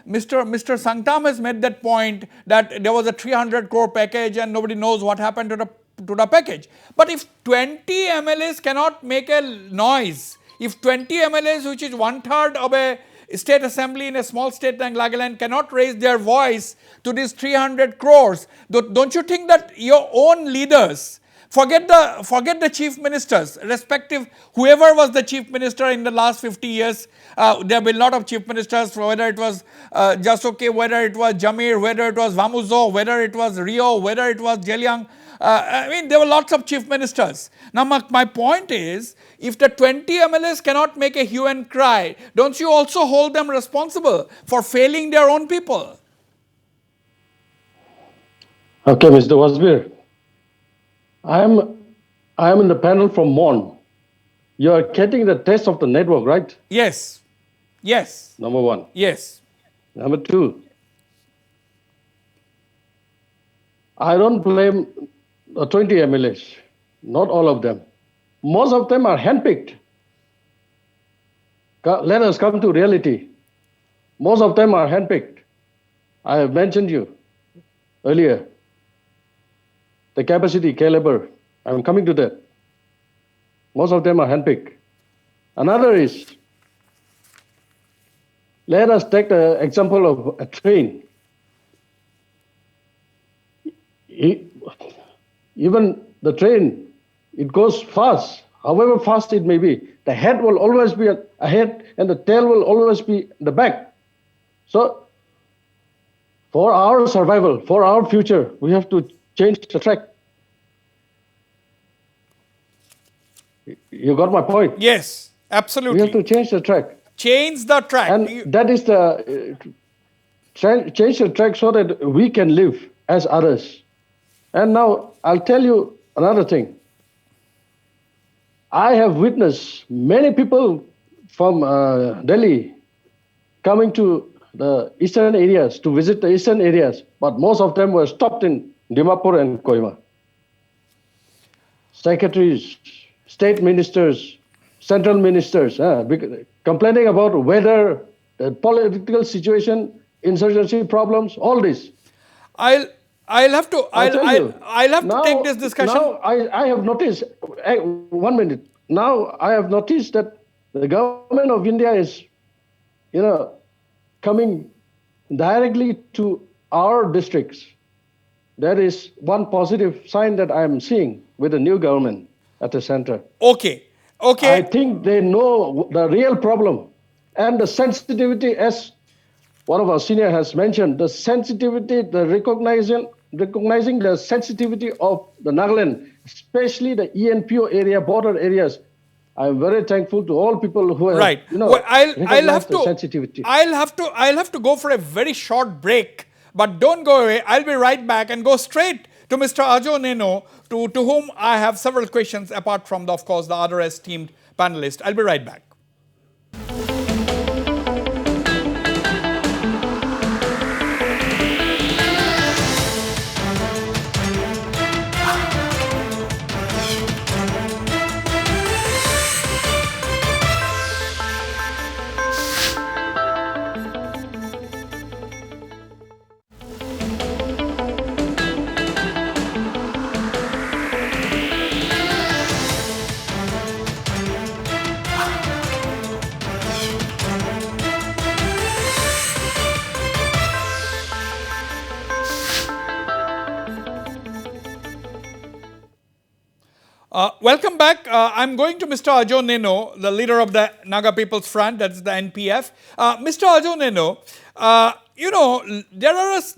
Mr. Sangtam has made that point that there was a 300 crore package and nobody knows what happened to the package. But if 20 MLAs cannot make a noise, if 20 MLAs, which is 1/3 of a state assembly in a small state like Nagaland, cannot raise their voice to these 300 crores, don't you think that your own leaders, forget the chief ministers, respective whoever was the chief minister in the last 50 years, there have been a lot of chief ministers, whether it was Jasoke, whether it was Jamir, whether it was Vamuzo, whether it was Rio, whether it was Jeliang. I mean, there were lots of chief ministers. Now, my point is, if the 20 MLAs cannot make a hue and cry, don't you also hold them responsible for failing their own people? Okay, Mr. Wasbir. I am in the panel from MON. You are getting the test of the network, right? Yes. Number one. Yes. Number two, I don't blame the 20 MLAs, not all of them. Most of them are handpicked. Let us come to reality. Most of them are handpicked. I have mentioned you earlier. The capacity, caliber, I'm coming to that. Most of them are handpicked. Another is, let us take the example of a train. Even the train, it goes fast, however fast it may be. The head will always be ahead and the tail will always be the back. So, for our survival, for our future, we have to change the track. You got my point? Yes, absolutely. We have to change the track. Change the track. And that is the change the track so that we can live as others. And now I'll tell you another thing. I have witnessed many people from Delhi coming to the eastern areas to visit the eastern areas, but most of them were stopped in Dimapur and Kohima. Secretaries, state ministers, central ministers, complaining about weather, the political situation, insurgency problems, all this. I'll have to take this discussion. Now I have noticed, 1 minute. Now I have noticed that the government of India is, coming directly to our districts. That is one positive sign that I am seeing with the new government at the center. Okay. I think they know the real problem and the sensitivity, as one of our senior has mentioned, the sensitivity, the recognizing the sensitivity of the Nagaland, especially the ENPO area, border areas. I'm very thankful to all people who have, I'll have the to sensitivity. I'll have to go for a very short break, but don't go away. I'll be right back and go straight to Mr. Arjun Nenu, to whom I have several questions apart from, of course, the other esteemed panelists. I'll be right back. Welcome back. I'm going to Mr. Ajo Neno, the leader of the Naga People's Front, that's the NPF. Mr. Ajo Neno,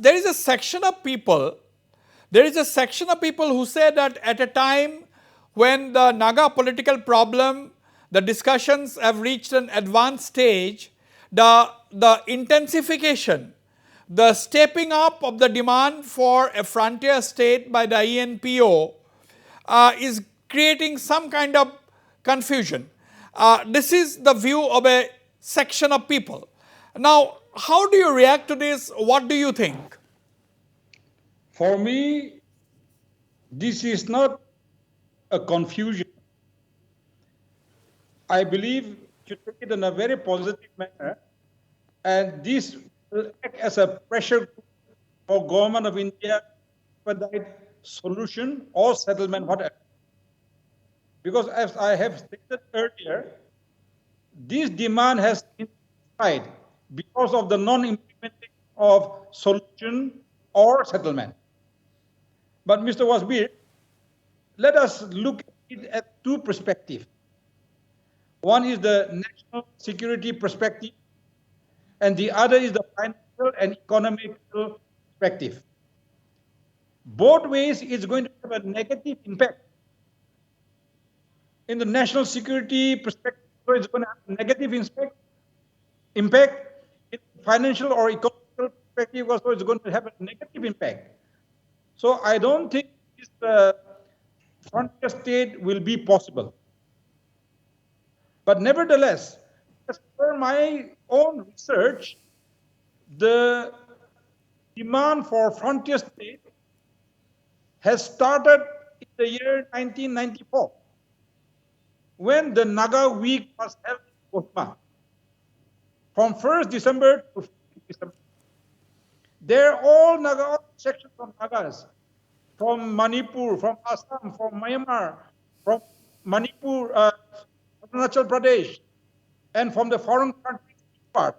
there is a section of people who say that at a time when the Naga political problem, the discussions have reached an advanced stage, the intensification, the stepping up of the demand for a frontier state by the ENPO is creating some kind of confusion. This is the view of a section of people. Now, how do you react to this? What do you think? For me, this is not a confusion. I believe you take it in a very positive manner, and this will act as a pressure group for government of India to expedite solution or settlement, whatever. Because as I have stated earlier, this demand has been inside because of the non-implementation of solution or settlement. But Mr. Wasbir, let us look at it at two perspectives. One is the national security perspective, and the other is the financial and economical perspective. Both ways it's going to have a negative impact. In the national security perspective, so it's going to have a negative impact. In financial or economical perspective, also it's going to have a negative impact. So I don't think this frontier state will be possible. But nevertheless, as per my own research, the demand for frontier state has started in the year 1994, when the Naga Week was held in Kohima. From 1st December to 5th December. They're all Naga sections of Nagas, from Manipur, from Assam, from Myanmar, from Manipur, Arunachal Pradesh, and from the foreign countries part.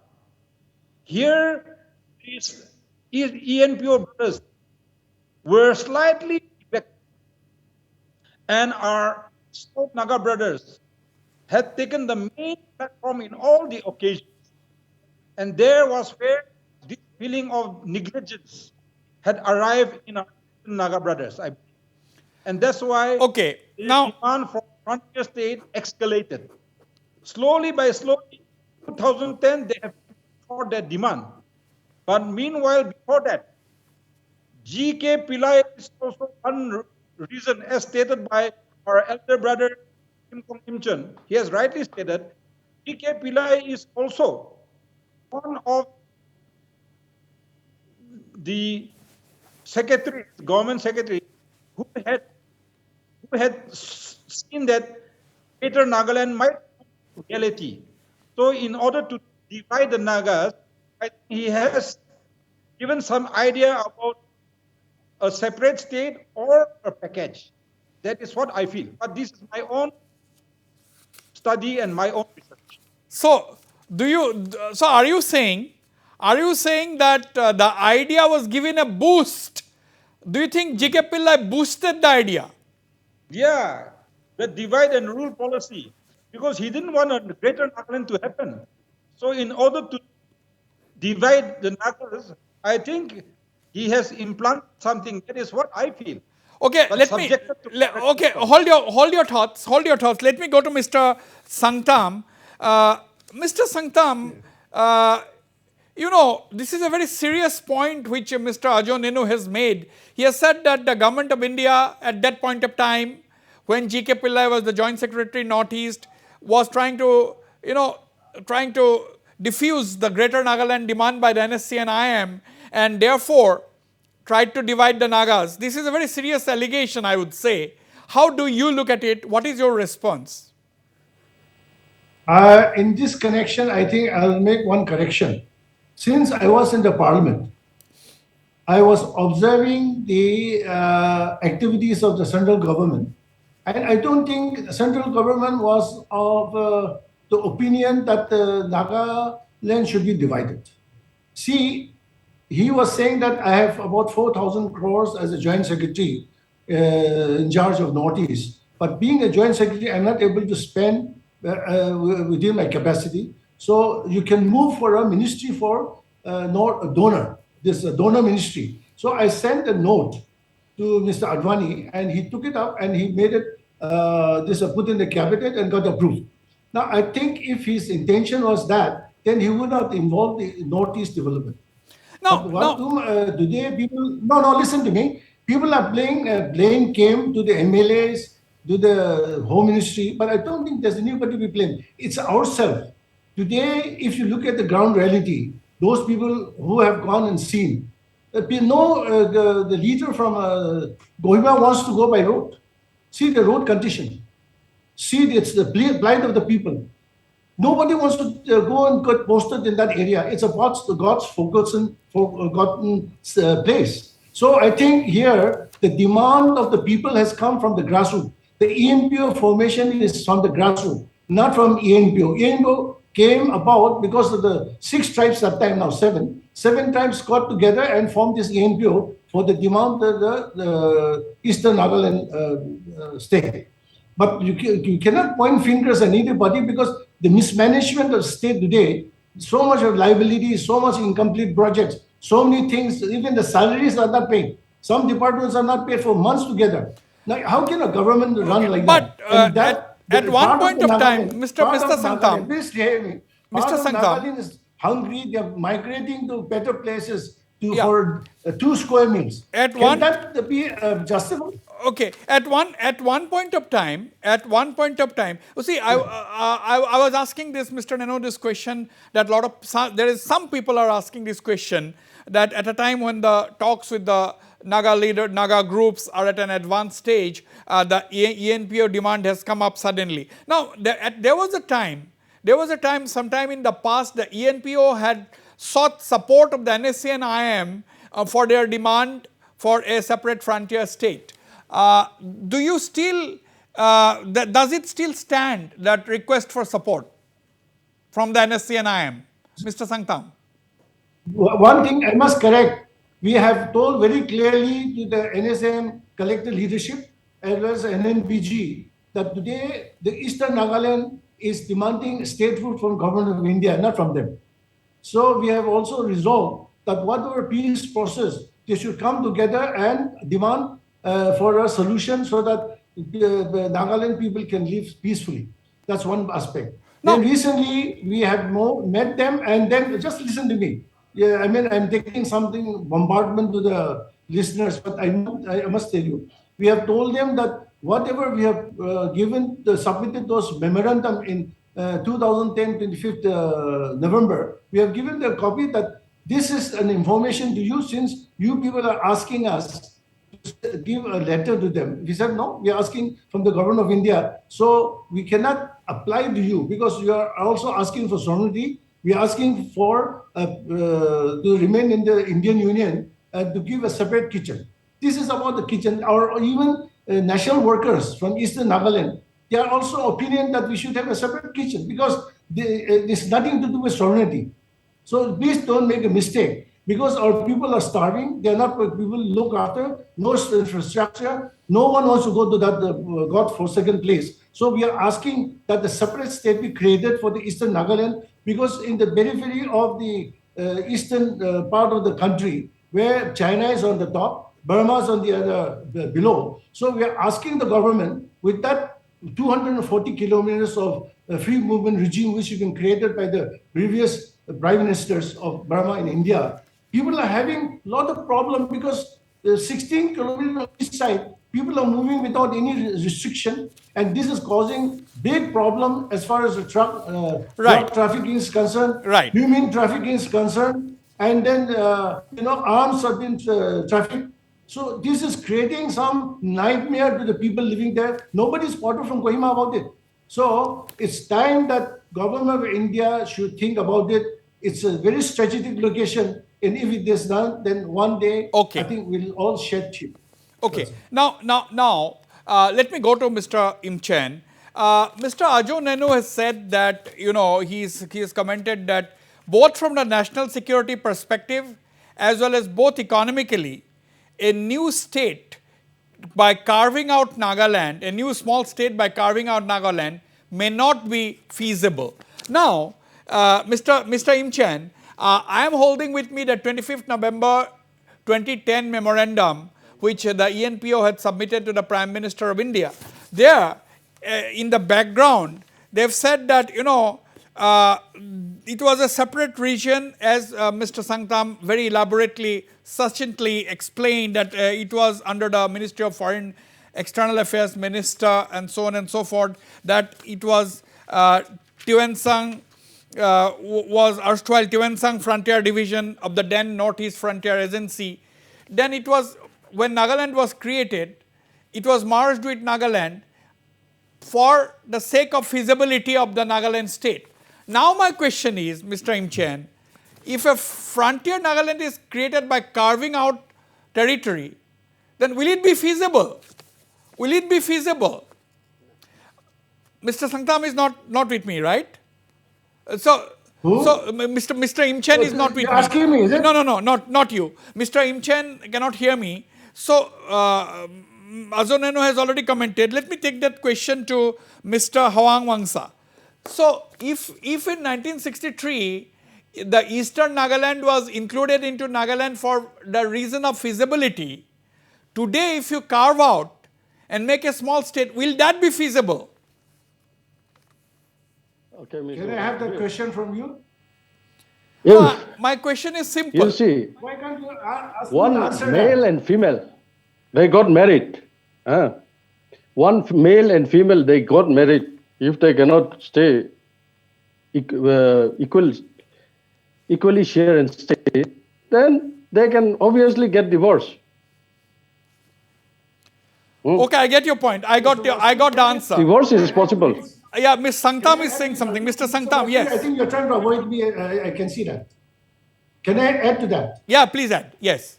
Here, these ENPO brothers were slightly defected, and our South Naga brothers had taken the main platform in all the occasions. And there was where this feeling of negligence had arrived in our Naga brothers, I believe. And that's why the demand for frontier state escalated. Slowly by slowly, 2010, they have fought that demand. But meanwhile, before that, G.K. Pillai is also one reason, as stated by our elder brother, Kim Kong Kim Chun. He has rightly stated, G.K. Pillai is also one of the secretaries, government secretary, who had seen that Greater Nagaland might be reality. So in order to divide the Nagas, I think he has given some idea about a separate state or a package. That is what I feel. But this is my own study and my own research. So, are you saying that the idea was given a boost? Do you think G.K. Pillai boosted the idea? Yeah, the divide and rule policy, because he didn't want a Greater Nagaland to happen. So in order to divide the Nagas, I think he has implanted something. That is what I feel. Okay, hold your thoughts. Let me go to Mr. Sangtam. Mr. Sangtam, this is a very serious point which Mr. Ajo Neno has made. He has said that the government of India at that point of time, when G.K. Pillai was the Joint Secretary Northeast, was trying to diffuse the Greater Nagaland demand by the NSC and IM, and therefore tried to divide the Nagas. This is a very serious allegation, I would say. How do you look at it? What is your response? In this connection, I think I'll make one correction. Since I was in the parliament, I was observing the activities of the central government. And I don't think the central government was of the opinion that the Nagaland should be divided. See, he was saying that I have about 4,000 crores as a joint secretary in charge of Northeast. But being a joint secretary, I'm not able to spend within my capacity. So you can move for a ministry for not a donor, this donor ministry. So I sent a note to Mr. Advani, and he took it up and he made it put in the cabinet and got approved. Now I think if his intention was that, then he would not involve the Northeast development. Now, But what today people, no, listen to me. People are playing blame game to the MLAs, to the Home Ministry, but I don't think there's anybody to be blamed. It's ourselves. Today, if you look at the ground reality, those people who have gone and seen, the leader from Kohima wants to go by road. See the road condition. See, it's the plight of the people. Nobody wants to go and get posted in that area. It's a God's forgotten place. So I think here the demand of the people has come from the grassroots. The ENPO formation is from the grassroots, not from ENPO. ENPO came about because of the 6 tribes that time, now 7. 7 tribes got together and formed this ENPO for the demand of the Eastern Nagaland state. But you cannot point fingers at anybody because the mismanagement of state today, so much of liability, so much incomplete projects, so many things, even the salaries are not paid. Some departments are not paid for months together. Now, how can a government run like but, that? And at one point of time, Mr. Sangtam, please hear me. Mr. Sangtam, Nagaland is hungry. They are migrating to better places Yeah. for 2 square meals. At Can one- that be justified? okay, at one point of time, you see, I was asking this, Mr. Neno, this question that some people are asking this question that at a time when the talks with the Naga groups are at an advanced stage, the ENPO demand has come up suddenly. Now, there was a time sometime in the past, the ENPO had sought support of the NSA and IM for their demand for a separate frontier state. Do you still, does it still stand, that request for support from the NSC and IM? Mr. Sangtam. One thing I must correct. We have told very clearly to the NSM collective leadership as well as NNBG that today the Eastern Nagaland is demanding statehood from government of India, not from them. So we have also resolved that whatever peace process, they should come together and demand for a solution so that the Nagaland people can live peacefully. That's one aspect. Then recently we have met them, and then just listen to me. Yeah, I mean, I'm taking something bombardment to the listeners, but I must tell you, we have told them that whatever we have submitted those memorandum in 2010, 25th November, we have given the copy that this is an information to you since you people are asking us to give a letter to them. We said, no, we are asking from the government of India. So we cannot apply to you because you are also asking for sovereignty. We are asking for to remain in the Indian Union and to give a separate kitchen. This is about the kitchen. Or even national workers from Eastern Nagaland, they are also opinion that we should have a separate kitchen because it's nothing to do with sovereignty. So please don't make a mistake because our people are starving. They are not people look after, no infrastructure. No one wants to go to that God-forsaken place. So we are asking that the separate state be created for the Eastern Nagaland because in the periphery of the eastern part of the country where China is on the top, Burma is on the other below. So we are asking the government with that 240 kilometers of free movement regime which has been created by the previous prime ministers of Burma in India. People are having a lot of problem because 16 kilometers on each side, people are moving without any restriction, and this is causing big problem as far as the drug trafficking is concerned, human trafficking is concerned, and then arms have been trafficked. So this is creating some nightmare to the people living there. Nobody's spotted from Kohima about it. So it's time that government of India should think about it. It's a very strategic location, and if it is done, then one day I think we'll all shed tears. Okay. Now, let me go to Mr. Im Chen. Mr. Ajo Nenu has said that he has commented that both from the national security perspective as well as both economically, a new state by carving out Nagaland, a new small state by carving out Nagaland, may not be feasible. Now, Mr. Imchen, I am holding with me the 25th November 2010 memorandum which the ENPO had submitted to the Prime Minister of India. There, in the background, they have said that, it was a separate region, as Mr. Sangtam very elaborately, succinctly explained that it was under the Ministry of Foreign External Affairs Minister and so on and so forth, that it was Tiwensang, was erstwhile Tiwensang Frontier Division of the then Northeast Frontier Agency. Then it was, when Nagaland was created, it was merged with Nagaland for the sake of feasibility of the Nagaland state. Now my question is, Mr. Imchen, if a frontier Nagaland is created by carving out territory, then will it be feasible? Will it be feasible? Mr. Sangtam is not with me, right? So Mr. Imchen is not with me. Asking me, is it? No, not you. Mr. Imchen cannot hear me. So Azoneno has already commented. Let me take that question to Mr. Hawang Wangsa. So if in 1963 the eastern Nagaland was included into Nagaland for the reason of feasibility, today if you carve out and make a small state, will that be feasible? Okay, Mr. Can I have that question from you? Yes. My question is simple. You see, Why can't you ask me to one answer male that? and female, they got married. One male and female, they got married. If they cannot stay equally share and stay, then they can obviously get divorced. Okay, I get your point. I got the answer. Divorce is possible. Yeah, Ms. Sangtam is saying something. Mr. Sangtam, I yes. think you're trying to avoid me. I can see that. Can I add to that? Yeah, please add. Yes.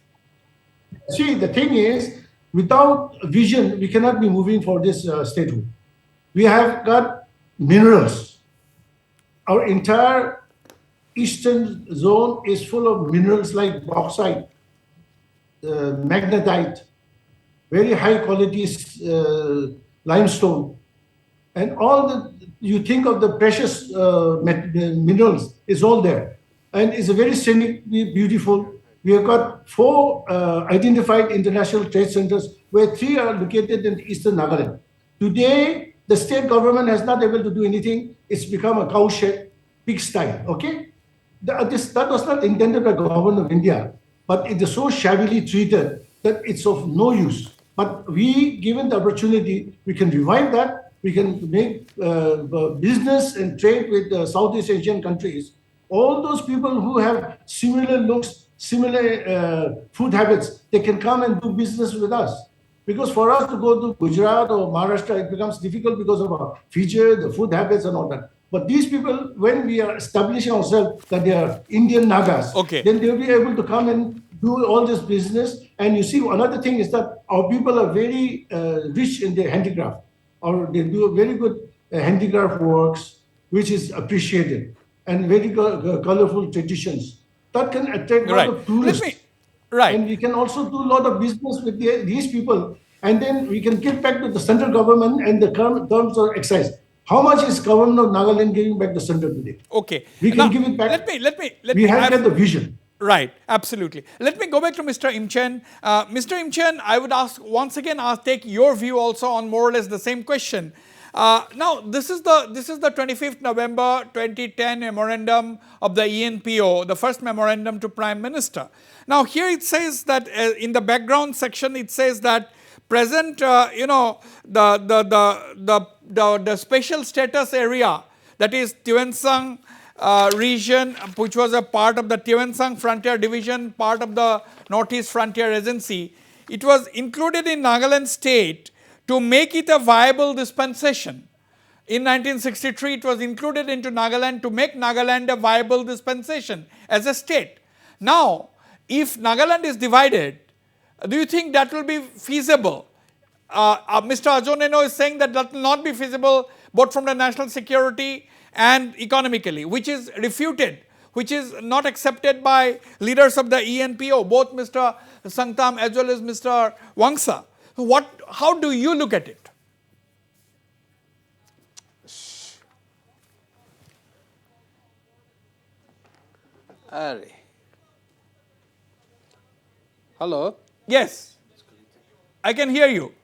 See, the thing is, without vision, we cannot be moving for this statehood. We have got minerals. Our entire eastern zone is full of minerals like bauxite, magnetite, very high quality limestone, and all you think of the precious minerals is all there, and it's a very scenically beautiful. We have got 4 identified international trade centers, where 3 are located in eastern Nagaland. Today, the state government has not able to do anything. It's become a cowshed, pigsty. Okay, that was not intended by the government of India, but it is so shabbily treated that it's of no use. But we, given the opportunity, we can revive that. We can make business and trade with Southeast Asian countries. All those people who have similar looks, similar food habits, they can come and do business with us. Because for us to go to Gujarat or Maharashtra, it becomes difficult because of our feature, the food habits and all that. But these people, when we are establishing ourselves that they are Indian Nagas, Okay. then they'll be able to come and do all this business. And you see, another thing is that our people are very rich in their handicraft, or they do very good handicraft works, which is appreciated, and very colorful traditions. That can attract a lot of tourists. And we can also do a lot of business with these people. And then we can give back to the central government and the terms of excise. How much is government of Nagaland giving back the center today? Okay. We can give it back. Let we me have got the vision. Right, absolutely. Let me go back to Mr. Imchen. Mr. Imchen, I would ask once again, take your view also on more or less the same question. Now, this is the 25th November 2010 memorandum of the ENPO, the first memorandum to Prime Minister. Now, here it says that in the background section, it says that present, the special status area, that is Tiwensang region, which was a part of the Tiwensang Frontier Division, part of the Northeast Frontier Agency, it was included in Nagaland state to make it a viable dispensation. In 1963, it was included into Nagaland to make Nagaland a viable dispensation as a state. Now, if Nagaland is divided, do you think that will be feasible? Mr. Ajoneno is saying that will not be feasible both from the national security and economically, which is refuted, which is not accepted by leaders of the ENPO, both Mr. Sangtam as well as Mr. Wangsa. So how do you look at it? Ari. Hello? Yes, I can hear you.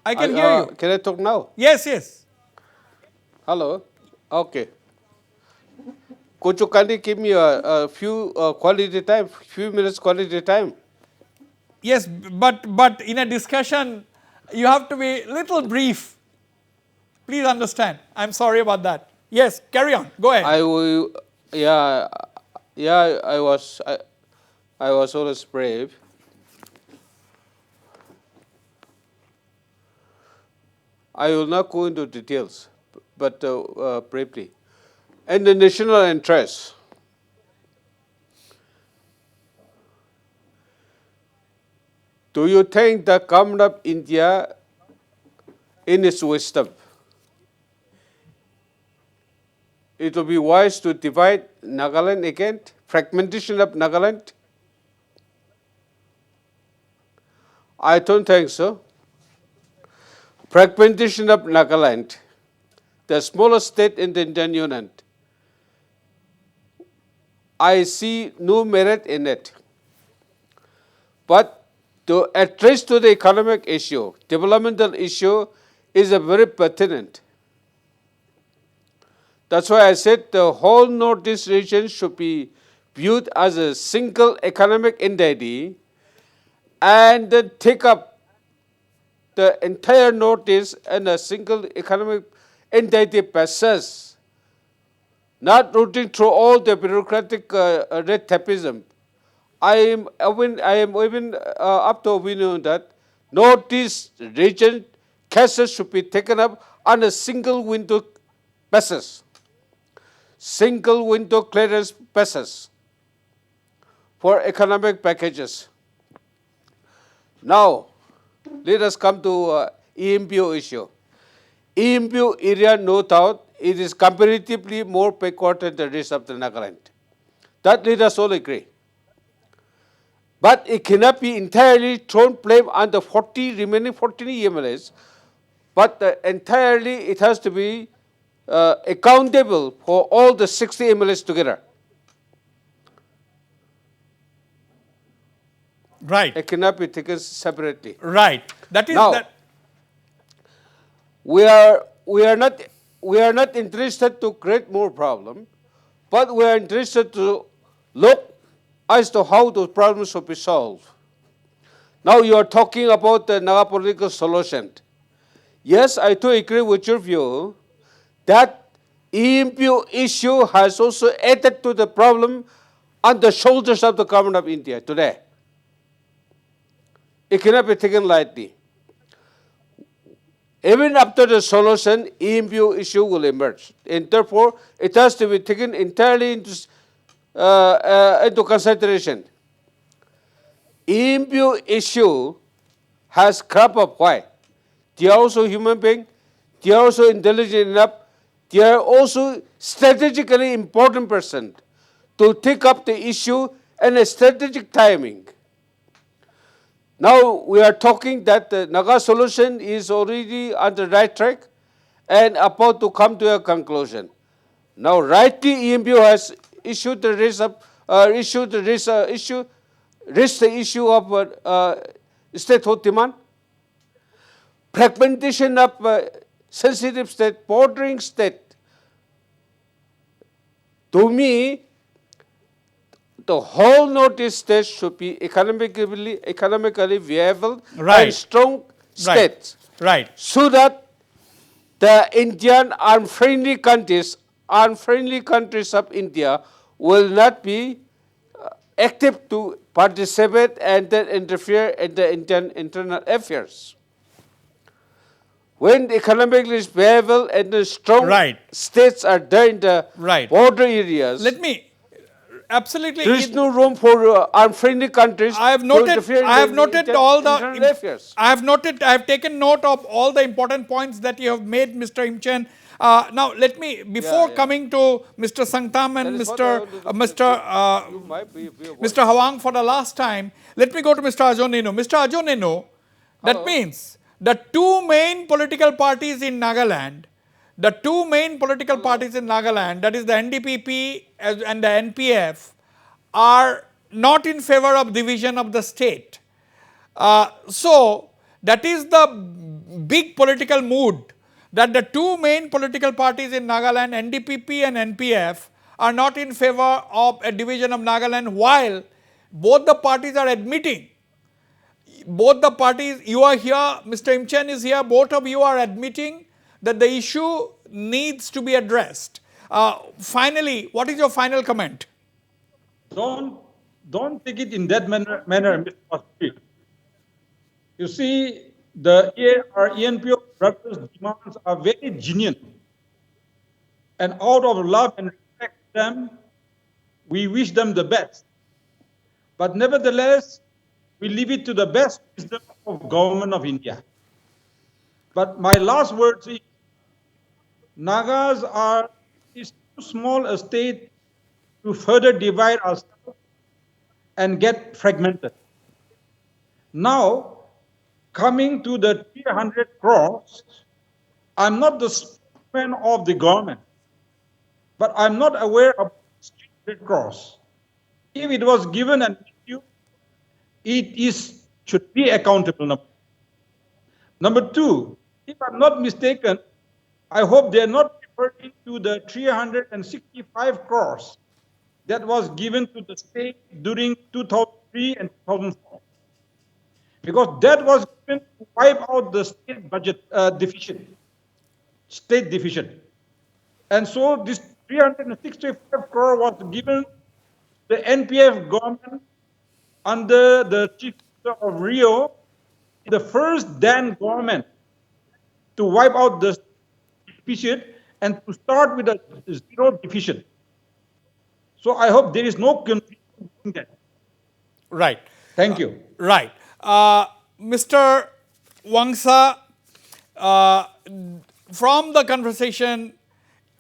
I can hear you. Can I talk now? Yes, yes. Hello? Okay. Could you kindly give me a few few minutes quality time? Yes, but in a discussion, you have to be little brief. Please understand. I'm sorry about that. Yes, carry on. Go ahead. I will, I was always brave. I will not go into details, but briefly. And the national interest. Do you think the government of India, in its wisdom, it will be wise to divide Nagaland again, fragmentation of Nagaland? I don't think so. Fragmentation of Nagaland, the smallest state in the Indian Union, I see no merit in it. But to address to the economic issue, developmental issue is a very pertinent. That's why I said the whole Northeast region should be viewed as a single economic entity and then take up the entire Northeast and a single economic entity basis, not routing through all the bureaucratic red tapeism. I am even up to opinion that Northeast region cases should be taken up on a single window basis, single window clearance basis for economic packages. Now, let us come to ENPO issue. ENPO area, no doubt, it is comparatively more backward than the rest of the Nagaland. That let us all agree. But it cannot be entirely thrown blame on the remaining 14 EMLAs, but entirely it has to be accountable for all the 60 EMLAs together. Right. It cannot be taken separately. Right. That is Now, that. We are not interested to create more problem, but we are interested to look as to how those problems should be solved. Now you are talking about the Naga political solution. Yes, I do agree with your view that ENPO issue has also added to the problem on the shoulders of the government of India today. It cannot be taken lightly. Even after the solution, ENPO issue will emerge. And therefore, it has to be taken entirely into consideration. ENPO issue has cropped up. Why? They are also human beings. They are also intelligent enough. They are also strategically important person to take up the issue and a strategic timing. Now we are talking that the Naga solution is already on the right track and about to come to a conclusion. Now rightly ENPO has issued the issue of statehood demand, fragmentation of sensitive state, bordering state. To me, the whole Northeast state should be economically viable and strong states. Right. So that the Indian unfriendly countries of India will not be active to participate and then interfere in the Indian internal affairs. When economically viable and the strong states are there in the border areas, Let me absolutely. there is no room for unfriendly countries I have to noted. interfere in I have the noted all the. internal affairs. I have noted. I have taken note of all the important points that you have made, Mr. Imchen. Now, let me, before yeah. coming to Mr. Sangtam and That is what I wanted to You might be a voice. Mr. Hawang for the last time, let me go to Mr. Ajonenu. Mr. Ajonenu, that Hello. means the two main political parties in Nagaland, that is the NDPP and the NPF, are not in favor of division of the state. So, that is the big political mood, that the two main political parties in Nagaland, NDPP and NPF, are not in favor of a division of Nagaland, while both the parties are admitting, you are here, Mr. Imchen is here, both of you are admitting that the issue needs to be addressed. Finally, what is your final comment? Don't take it in that manner, Mr. Wasbir. You see, our ENPO brothers' demands are very genuine. And out of love and respect for them, we wish them the best. But nevertheless, we leave it to the best wisdom of Government of India. But my last words is, Nagas is too small a state to further divide ourselves and get fragmented. Now, coming to the 300 crores, I'm not the spokesman of the government, but I'm not aware of 300 crores. If it was given an issue, should be accountable. Number two, if I'm not mistaken, I hope they're not referring to the 365 crores that was given to the state during 2003 and 2004. Because that was given to wipe out the state budget state deficit. And so this 365 crore was given to the NPF government under the Chief Minister of Rio, the first then government to wipe out the deficit and to start with a zero deficit. So I hope there is no confusion in that. Right. Thank you. Right. Mr. Wangsa, from the conversation,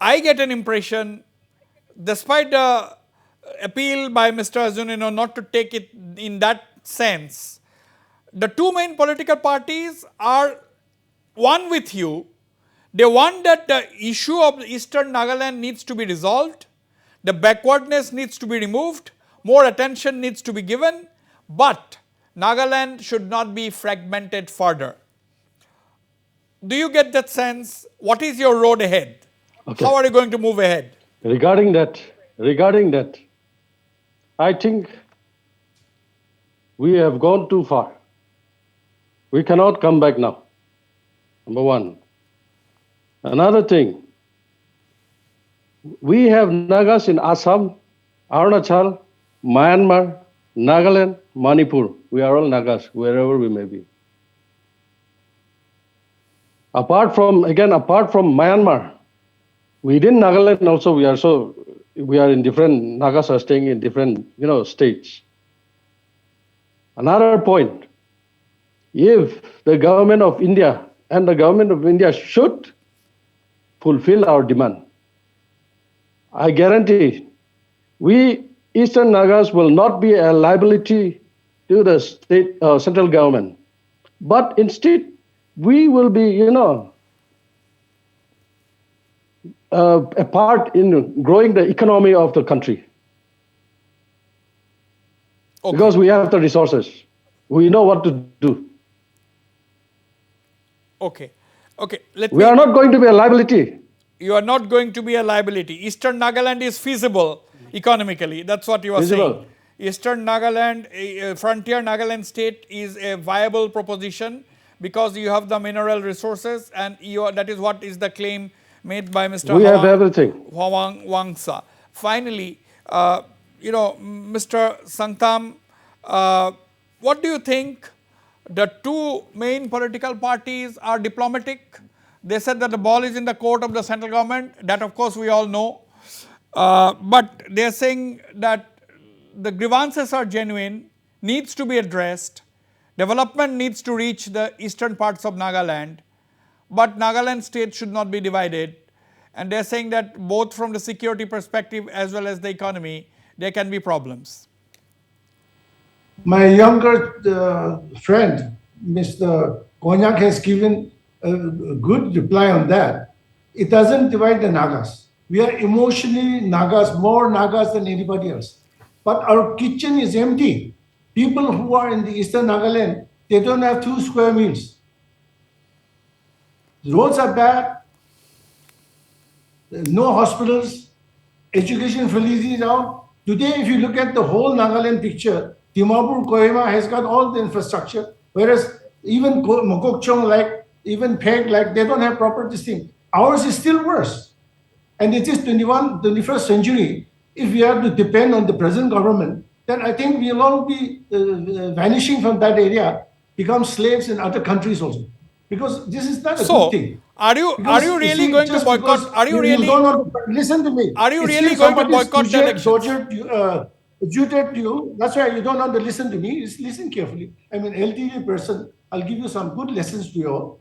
I get an impression, despite the appeal by Mr. Azunino not to take it in that sense, the two main political parties are one with you. They want that the issue of Eastern Nagaland needs to be resolved, the backwardness needs to be removed, more attention needs to be given, but Nagaland should not be fragmented further. Do you get that sense? What is your road ahead? Okay. How are you going to move ahead? Regarding that, I think we have gone too far. We cannot come back now. Number one. Another thing, we have Nagas in Assam, Arunachal, Myanmar, Nagaland, Manipur. We are all Nagas, wherever we may be. Apart from Myanmar, within Nagaland also we are in different, Nagas are staying in different, states. Another point, if the government of India should fulfill our demand, I guarantee we Eastern Nagas will not be a liability to the state central government, but instead we will be, a part in growing the economy of the country. Okay. Because we have the resources. We know what to do. Okay. We are not going to be a liability. You are not going to be a liability. Eastern Nagaland is feasible economically. That's what you are saying. Eastern Nagaland, frontier Nagaland state is a viable proposition because you have the mineral resources, and that is what is the claim made by Mr. We have everything. Wangsa. Finally, Mr. Sangtam, what do you think? The two main political parties are diplomatic. They said that the ball is in the court of the central government. That, of course, we all know. But they are saying that the grievances are genuine, needs to be addressed. Development needs to reach the eastern parts of Nagaland. But Nagaland state should not be divided. And they're saying that both from the security perspective as well as the economy, there can be problems. My younger friend, Mr. Konyak, has given a good reply on that. It doesn't divide the Nagas. We are emotionally Nagas, more Nagas than anybody else. But our kitchen is empty. People who are in the eastern Nagaland, they don't have 2 square meals. The roads are bad, no hospitals, education facilities out. Today, if you look at the whole Nagaland picture, Dimapur, Kohima has got all the infrastructure, whereas even Mokokchung, like, even Peg, like, they don't have proper this thing. Ours is still worse. And it is 21st century. If we have to depend on the present government, then I think we'll all be vanishing from that area, become slaves in other countries also. Because this is not a good thing. Are you really going to boycott? Are you really? Listen to me. Are you really going to boycott the elections? Adjudicated you. That's why you don't want to listen to me. Just listen carefully. I'm an LTV person. I'll give you some good lessons to you all.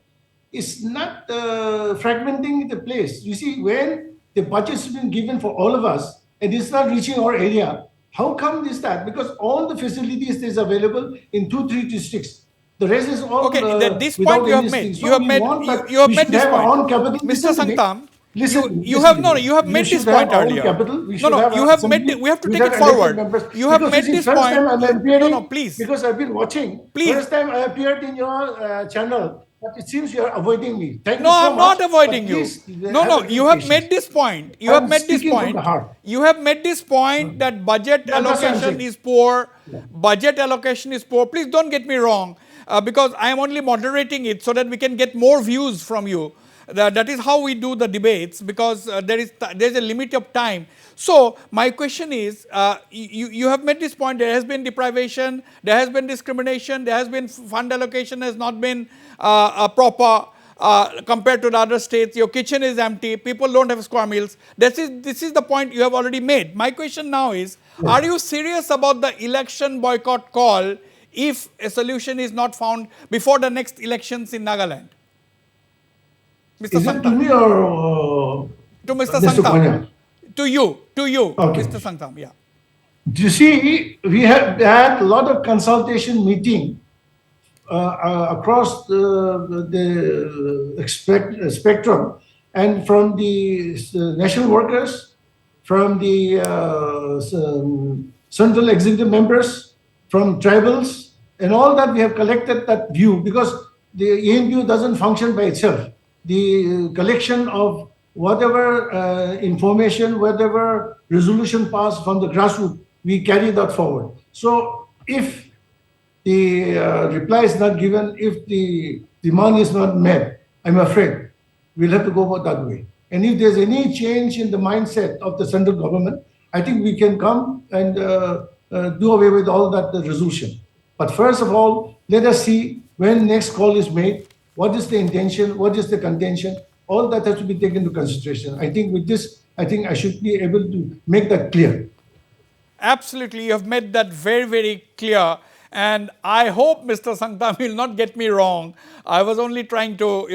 It's not fragmenting the place. You see, when the budget's been given for all of us and it's not reaching our area, how come this that? Because all the facilities is available in 2-3 districts. The rest is all okay. This point you have made. You have made. You have made this point, Mr. Sangtam. You have made this point earlier. No, you have made. We have to take it forward. You have made this point. No, please. Because I've been watching. Please. First time I appeared in your channel, but it seems you are avoiding me. Thank you no, so I'm much, not avoiding you. No, you have made this point. You have made this point. You have made this point that budget allocation is poor. Budget allocation is poor. Please don't get me wrong. Because I am only moderating it so that we can get more views from you. That is how we do the debates, because there is a limit of time. So my question is, you have made this point, there has been deprivation, there has been discrimination, there has been fund allocation has not been proper compared to the other states. Your kitchen is empty, people don't have square meals. This is the point you have already made. My question now is, are you serious about the election boycott call if a solution is not found before the next elections in Nagaland? Mr. Is it to me or to Mr. Sangtam? To you, okay. Mr. Sangtam, yeah. You see, we have had a lot of consultation meeting across the spectrum, and from the national workers, from the central executive members, from tribals, and all that we have collected that view, because the ENPO doesn't function by itself. The collection of whatever information, whatever resolution passed from the grassroots, we carry that forward. So if the reply is not given, if the demand is not met, I'm afraid we'll have to go about that way. And if there's any change in the mindset of the central government, I think we can come and do away with all that resolution. But first of all, let us see when next call is made, what is the intention, what is the contention, all that has to be taken into consideration. I think with this, I think I should be able to make that clear. Absolutely, you have made that very, very clear. And I hope Mr. Sangtam will not get me wrong. I was only trying to,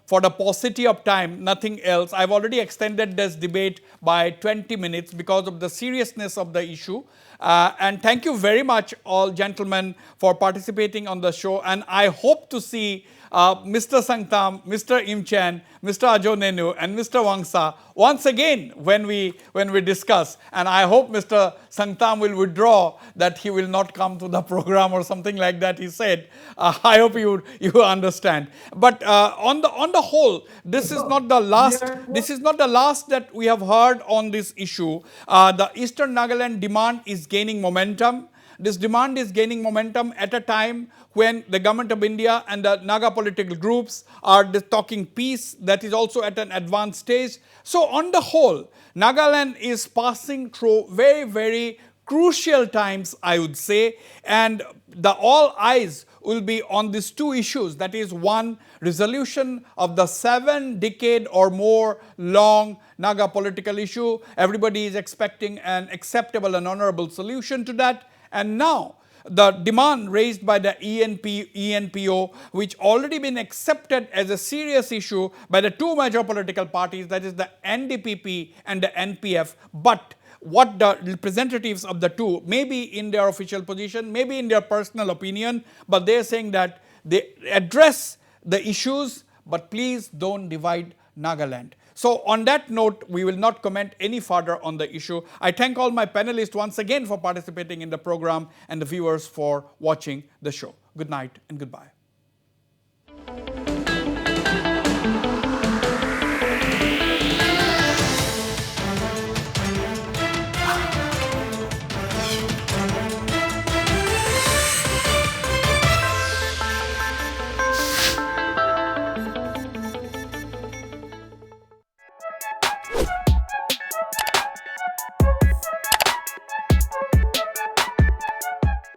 for the paucity of time, nothing else. I've already extended this debate by 20 minutes because of the seriousness of the issue. And thank you very much, all gentlemen, for participating on the show. And I hope to see Mr. Sangtam, Mr. Imchen, Mr. Ajonenu, and Mr. Wangsa once again when we discuss. And I hope Mr. Sangtam will withdraw that he will not come to the program or something like that, he said. I hope you understand. But on the whole, this is not the last. This is not the last that we have heard on this issue. The Eastern Nagaland demand is gaining momentum. This demand is gaining momentum at a time when the government of India and the Naga political groups are talking peace that is also at an advanced stage. So on the whole, Nagaland is passing through very, very crucial times, I would say, and all eyes will be on these two issues. That is, one, resolution of the 7-decade or more long Naga political issue. Everybody is expecting an acceptable and honorable solution to that. And now, the demand raised by the ENPO, which already been accepted as a serious issue by the two major political parties, that is the NDPP and the NPF, but what the representatives of the two, maybe in their official position, maybe in their personal opinion, but they are saying that they address the issues, but please don't divide Nagaland. So on that note, we will not comment any further on the issue. I thank all my panelists once again for participating in the program and the viewers for watching the show. Good night and goodbye.